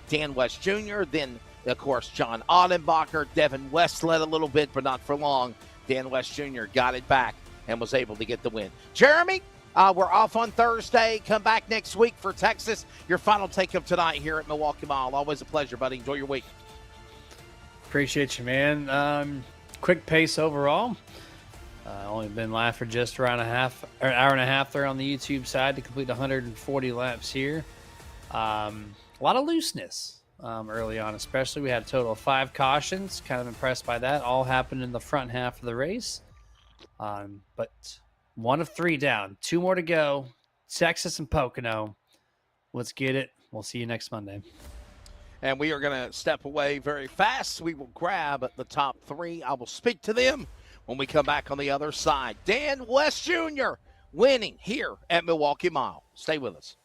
Dan West Jr., then, of course, John Ottenbacher. Devin West led a little bit, but not for long. Dan West Jr. got it back and was able to get the win. Jeremy, we're off on Thursday. Come back next week for Texas. Your final take of tonight here at Milwaukee Mile. Always a pleasure, buddy. Enjoy your week. Appreciate you, man. Quick pace overall. Only been live for just around an hour and a half there on the YouTube side to complete 140 laps here. A lot of looseness early on, especially. We had a total of 5 cautions. Kind of impressed by that. All happened in the front half of the race. But 1 of 3 down. 2 more to go. Texas and Pocono. Let's get it. We'll see you next Monday. And we are going to step away very fast. We will grab the top 3. I will speak to them when we come back on the other side. Dan West Jr. winning here at Milwaukee Mile. Stay with us.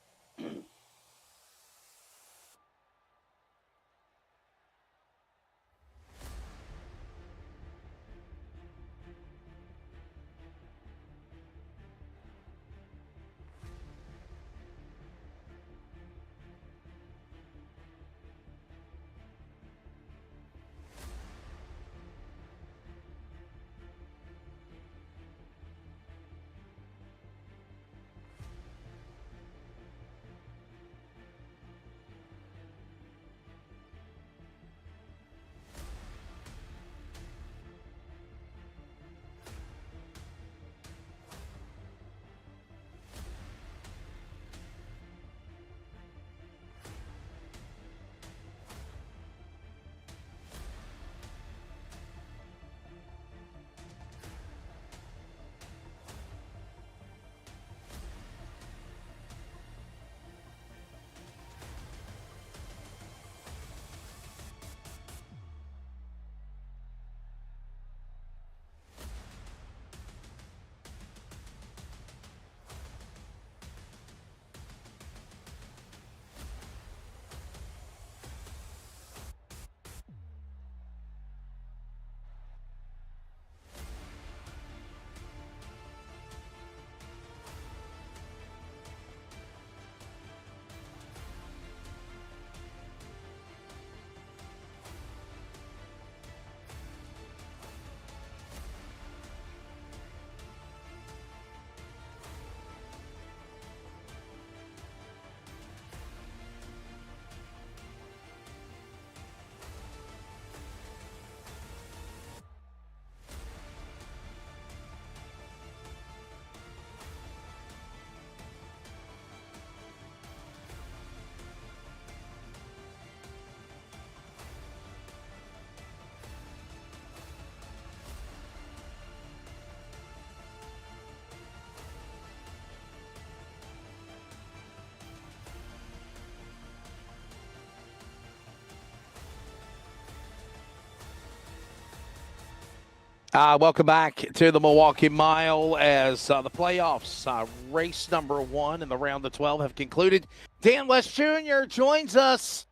Welcome back to the Milwaukee Mile as the playoffs, race number 1 in the round of 12 have concluded. Dan West Jr. joins us.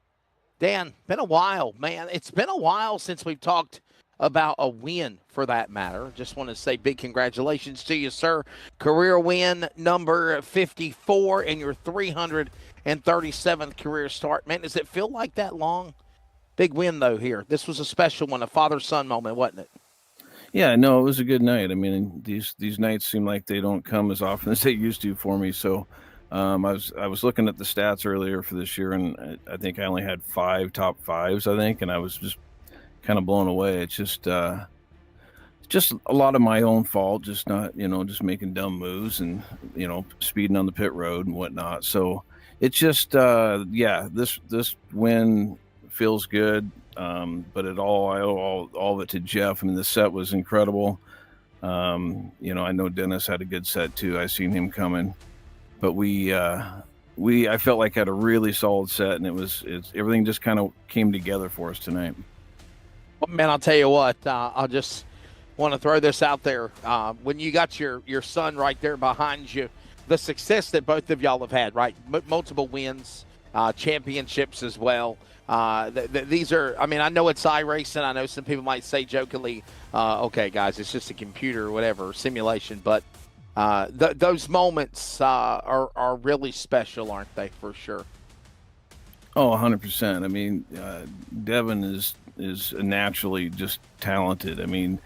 Dan, been a while, man. It's been a while since we've talked about a win for that matter. Just want to say big congratulations to you, sir. Career win number 54 in your 337th career start. Man, does it feel like that long? Big win, though, here. This was a special one, a father-son moment, wasn't it? Yeah, no, it was a good night. I mean, these nights seem like they don't come as often as they used to for me. So I was looking at the stats earlier for this year, and I think I only had 5 top 5s, I think, and I was just kind of blown away. It's just a lot of my own fault, just not, just making dumb moves and, speeding on the pit road and whatnot. So it's just, this win feels good. But I owe all of it to Jeff. I mean, the set was incredible. I know Dennis had a good set too. I seen him coming, but I felt like had a really solid set, and everything just kind of came together for us tonight. Well, man, I'll tell you what, I'll just want to throw this out there. When you got your son right there behind you, the success that both of y'all have had, right? Multiple wins, championships as well. These are, I mean, I know it's iRacing. I know some people might say jokingly, okay, guys, it's just a computer or whatever, simulation. But those moments are really special, aren't they, for sure? Oh, 100%. I mean, Devin is naturally just talented. I mean,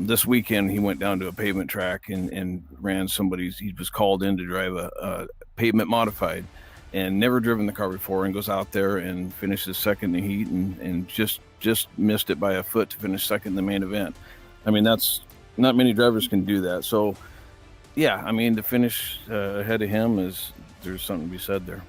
this weekend he went down to a pavement track and ran he was called in to drive a pavement modified, and never driven the car before, and goes out there and finishes second in the heat and just missed it by a foot to finish second in the main event. I mean, that's not many drivers can do that. So, yeah, I mean, to finish ahead of him there's something to be said there.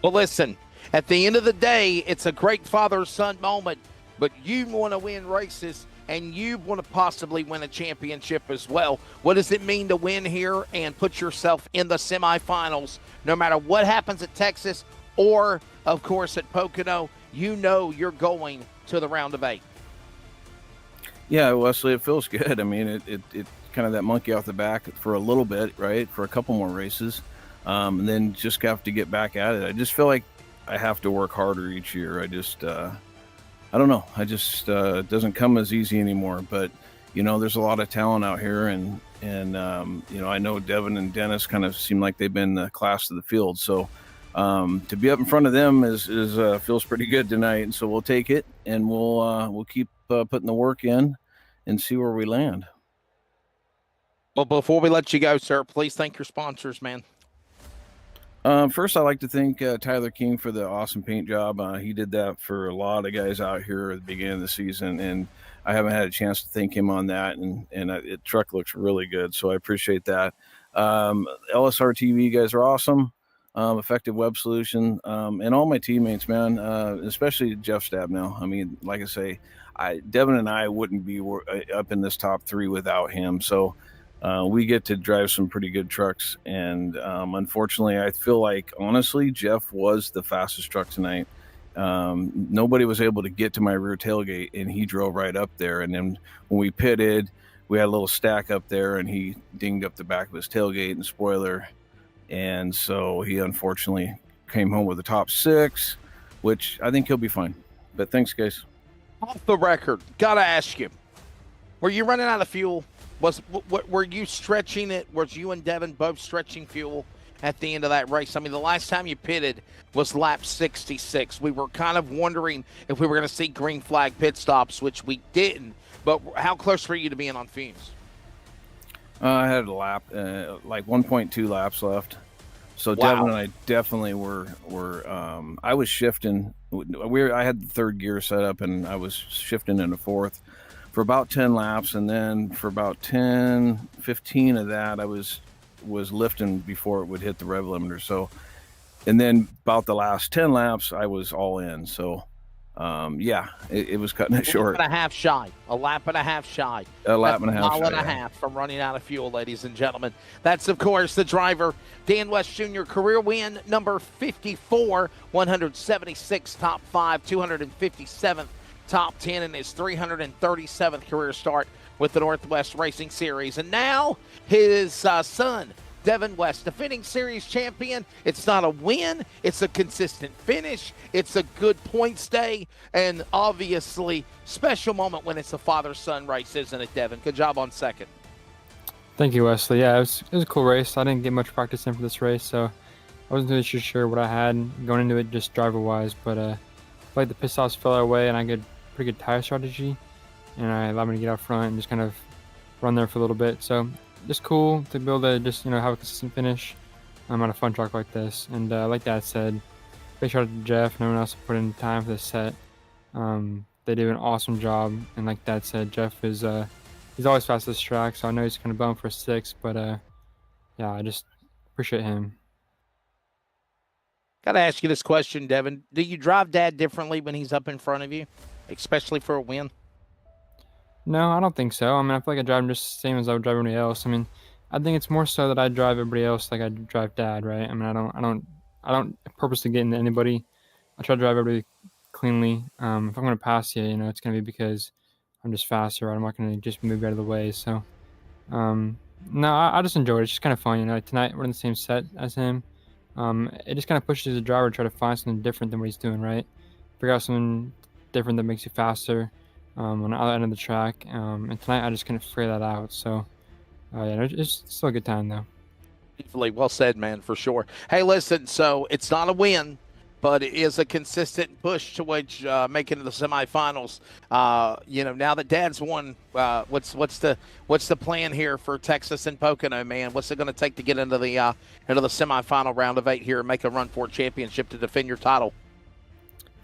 Well, listen, at the end of the day, it's a great father-son moment, but you want to win races and you want to possibly win a championship as well. What does it mean to win here and put yourself in the semifinals? No matter what happens at Texas or, of course, at Pocono, you're going to the round of 8. Yeah, Wesley, it feels good. I mean, it kind of that monkey off the back for a little bit, right, for a couple more races, and then just have to get back at it. I just feel like I have to work harder each year. I don't know. It doesn't come as easy anymore, but there's a lot of talent out here, and I know Devin and Dennis kind of seem like they've been the class of the field. So to be up in front of them feels pretty good tonight, and so we'll take it, and we'll keep putting the work in and see where we land. Well, before we let you go, sir, please thank your sponsors, man. First, I'd like to thank Tyler King for the awesome paint job. He did that for a lot of guys out here at the beginning of the season, and I haven't had a chance to thank him on that. And the truck looks really good, so I appreciate that. LSRTV guys are awesome. Effective Web Solution, and all my teammates, man, especially Jeff Stabnow. I mean, like I say, Devin and I wouldn't be up in this top 3 without him. So we get to drive some pretty good trucks, and unfortunately, I feel like, honestly, Jeff was the fastest truck tonight. Nobody was able to get to my rear tailgate, and he drove right up there. And then when we pitted, we had a little stack up there, and he dinged up the back of his tailgate and spoiler. And so he unfortunately came home with a top 6, which I think he'll be fine. But thanks, guys. Off the record, got to ask you, were you running out of fuel? Were you stretching it? Was you and Devin both stretching fuel at the end of that race? I mean, the last time you pitted was lap 66. We were kind of wondering if we were going to see green flag pit stops, which we didn't. But how close were you to being on fumes? I had a lap, like 1.2 laps left. So Wow. Devin and I definitely were I was shifting. I had the third gear set up, and I was shifting into fourth for about 10 laps. And then for about 10, 15 of that, I was lifting before it would hit the rev limiter. So, and then about the last 10 laps, I was all in. So, it was cutting it short. A lap and a half shy. A lap and a half Mile and a shy, half from running out of fuel, ladies and gentlemen. That's, of course, the driver, Dan West Jr., career win number 54, 176 top 5, 257th top 10 in his 337th career start with the Northwest Racing Series. And now his son, Devin West, defending series champion. It's not a win. It's a consistent finish. It's a good points day. And obviously, special moment when it's a father-son race, isn't it, Devin? Good job on second. Thank you, Wesley. Yeah, it was a cool race. I didn't get much practice in for this race, so I wasn't really sure what I had going into it just driver-wise. But I feel like the pit-stops fell our way, and I got pretty good tire strategy. And I allowed me to get out front and just kind of run there for a little bit. So just cool to be able to just, have a consistent finish on a fun track like this. And like Dad said, big shout out to Jeff and everyone else who put in time for this set. They did an awesome job. And like Dad said, Jeff is he's always fast at this track, so I know he's kind of bummed for a 6, but yeah, I just appreciate him. Got to ask you this question, Devin. Do you drive Dad differently when he's up in front of you, especially for a win? No, I don't think so. I mean, I feel like I drive him just the same as I would drive everybody else. I mean, I think it's more so that I drive everybody else like I drive Dad, right? I mean, I don't purposely get into anybody. I try to drive everybody cleanly. If I'm going to pass you, it's going to be because I'm just faster, right? I'm not going to just move out of the way. So, no, I just enjoy it. It's just kind of fun, Like tonight, we're in the same set as him. It just kind of pushes the driver to try to find something different than what he's doing, right? Figure out something different that makes you faster. On the other end of the track, and tonight I just couldn't figure that out. So, yeah, it's still a good time though. Well said, man, for sure. Hey, listen, so it's not a win, but it is a consistent push towards making the semifinals. Now that Dad's won, what's the plan here for Texas and Pocono, man? What's it going to take to get into the semifinal round of 8 here and make a run for a championship to defend your title?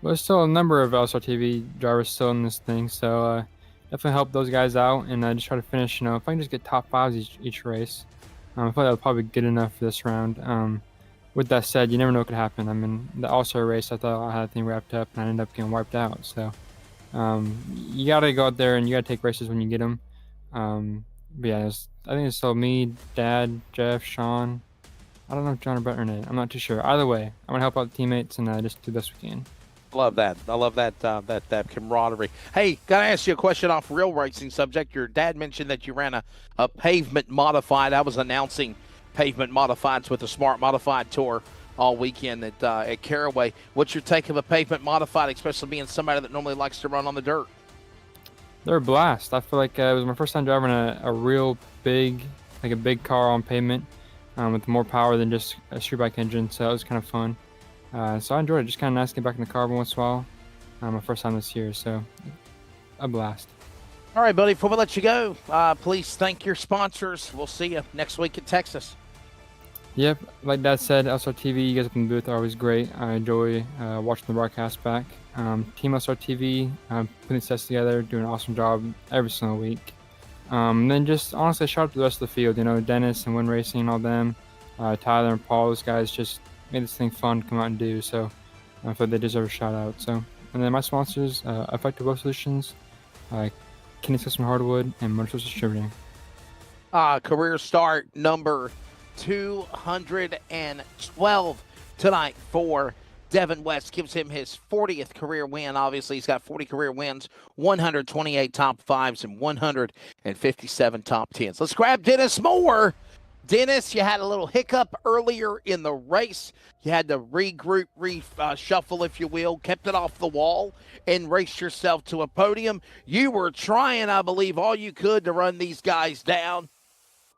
Well, there's still a number of LSRTV drivers still in this thing, so definitely help those guys out and just try to finish. If I can just get top 5s each race, I feel like that'll probably be good enough for this round. With that said, you never know what could happen. I mean, the All-Star race, I thought I had the thing wrapped up, and I ended up getting wiped out. So you got to go out there and you got to take races when you get them. But yeah, I think it's still me, Dad, Jeff, Sean. I don't know if John or Brett or Nate. I'm not too sure. Either way, I'm going to help out the teammates and just do the best we can. Love that. I love that camaraderie. Hey, got to ask you a question off real racing subject. Your dad mentioned that you ran a pavement modified. I was announcing pavement modifieds with the Smart Modified Tour all weekend at Caraway. What's your take of a pavement modified, especially being somebody that normally likes to run on the dirt? They're a blast. I feel like it was my first time driving a real big, like a big car on pavement with more power than just a street bike engine, so it was kind of fun. So I enjoyed it. Just kind of nice to get back in the car once in a while. My first time this year, so a blast. All right, buddy, before we let you go, please thank your sponsors. We'll see you next week at Texas. Yep, like Dad said, LSRTV, you guys up in the booth are always great. I enjoy watching the broadcast back. Team LSRTV, putting sets together, doing an awesome job every single week. And then just honestly, shout out to the rest of the field. Dennis and Win Racing and all them, Tyler and Paul, those guys just made this thing fun to come out and do. So I feel like they deserve a shout out. So, and then my sponsors, Effective Web Solutions, Kenny's Custom Hardwood, and Motorsports Distributing. Career start number 212 tonight for Devin West. Gives him his 40th career win. Obviously, he's got 40 career wins, 128 top 5s, and 157 top 10s. Let's grab Dennis Moore. Dennis, you had a little hiccup earlier in the race. You had to regroup, reshuffle, if you will, kept it off the wall, and raced yourself to a podium. You were trying, I believe, all you could to run these guys down.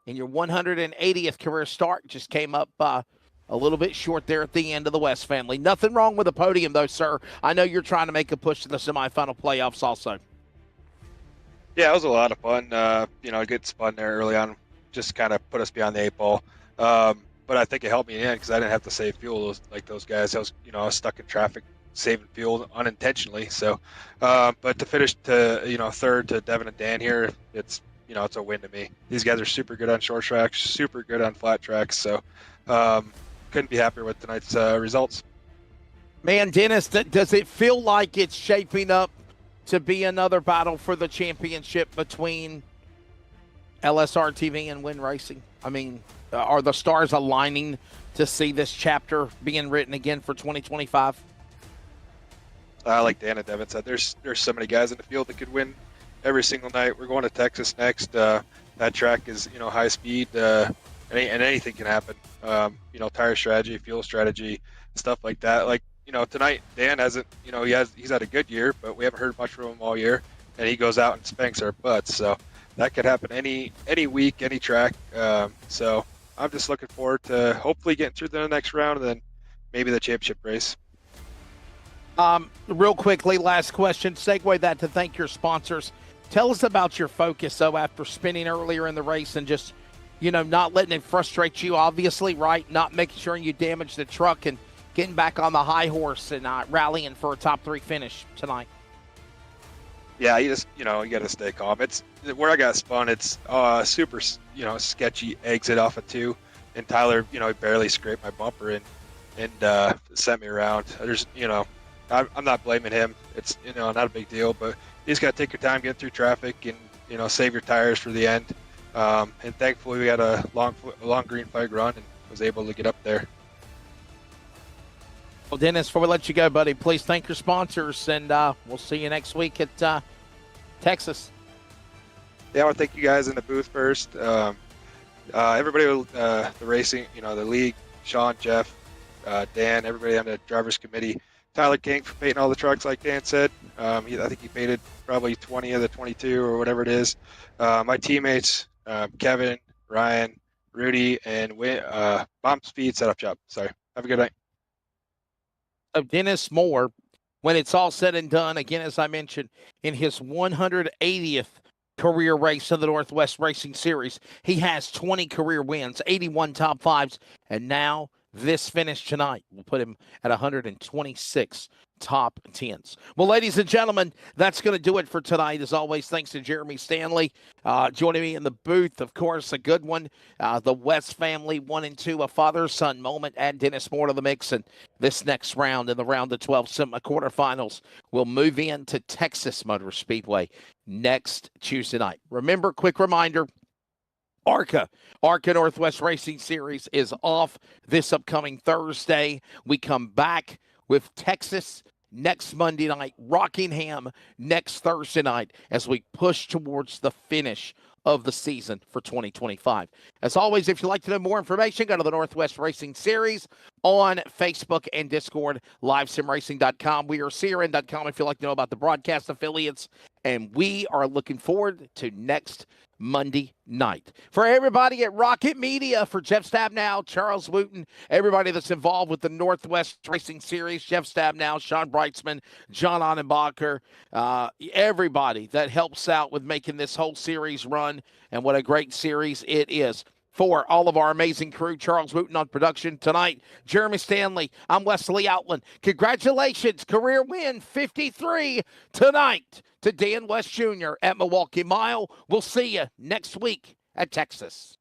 And your 180th career start just came up a little bit short there at the end of the West family. Nothing wrong with the podium, though, sir. I know you're trying to make a push to the semifinal playoffs also. Yeah, it was a lot of fun. A good spun there early on. Just kind of put us behind the 8 ball. But I think it helped me in because I didn't have to save fuel like those guys. I was stuck in traffic saving fuel unintentionally. So, but to finish to, third to Devin and Dan here, it's a win to me. These guys are super good on short tracks, super good on flat tracks. So, couldn't be happier with tonight's results. Man, Dennis, does it feel like it's shaping up to be another battle for the championship between LSRTV and Win Racing? I mean, are the stars aligning to see this chapter being written again for 2025? like Dan and Devin said, there's so many guys in the field that could win every single night. We're going to Texas next. That track is, high speed, and anything can happen. Tire strategy, fuel strategy, stuff like that. Like, tonight Dan hasn't, he's had a good year, but we haven't heard much from him all year, and he goes out and spanks our butts. So that could happen any week, any track. So I'm just looking forward to hopefully getting through the next round and then maybe the championship race. Real quickly, last question. Segue that to thank your sponsors. Tell us about your focus, though, after spinning earlier in the race and just, not letting it frustrate you, obviously, right? Not making sure you damage the truck and getting back on the high horse and rallying for a top 3 finish tonight. Yeah, you just, you got to stay calm. It's where I got spun. It's super, sketchy exit off of 2, and Tyler, he barely scraped my bumper and sent me around. There's, I'm not blaming him. It's, not a big deal, but you just got to take your time getting through traffic and, save your tires for the end. And thankfully we had a long green flag run and was able to get up there. Well, Dennis, before we let you go, buddy, please thank your sponsors, and we'll see you next week at Texas. Yeah, I want to thank you guys in the booth first. Everybody, the racing, the league, Sean, Jeff, Dan, everybody on the driver's committee. Tyler King for painting all the trucks, like Dan said. I think he painted probably 20 of the 22 or whatever it is. My teammates, Kevin, Ryan, Rudy, and Bomb Speed Setup Shop. Sorry. Have a good night. Of Dennis Moore, when it's all said and done, again, as I mentioned, in his 180th career race of the Northwest Racing Series, he has 20 career wins, 81 top 5s, and now this finish tonight will put him at 126 top 10s. Well, ladies and gentlemen, that's going to do it for tonight. As always, thanks to Jeremy Stanley joining me in the booth. Of course, a good one. The West family, 1 and 2, a father-son moment. Add Dennis Moore to the mix. And this next round, in the round of 12 quarterfinals, will move into Texas Motor Speedway next Tuesday night. Remember, quick reminder, ARCA Northwest Racing Series is off this upcoming Thursday. We come back with Texas next Monday night, Rockingham next Thursday night, as we push towards the finish of the season for 2025. As always, if you'd like to know more information, go to the Northwest Racing Series on Facebook and Discord, livesimracing.com. We are crn.com if you'd like to know about the broadcast affiliates, and we are looking forward to next Monday night. For everybody at Rocket Media, for Jeff Stabnow, Charles Wooten, everybody that's involved with the Northwest Racing Series, Jeff Stabnow, Sean Breitzman, John Annenbacher, everybody that helps out with making this whole series run, and what a great series it is. For all of our amazing crew, Charles Wooten on production tonight, Jeremy Stanley, I'm Wesley Outland. Congratulations, career win 53 tonight to Dan West Jr. at Milwaukee Mile. We'll see you next week at Texas.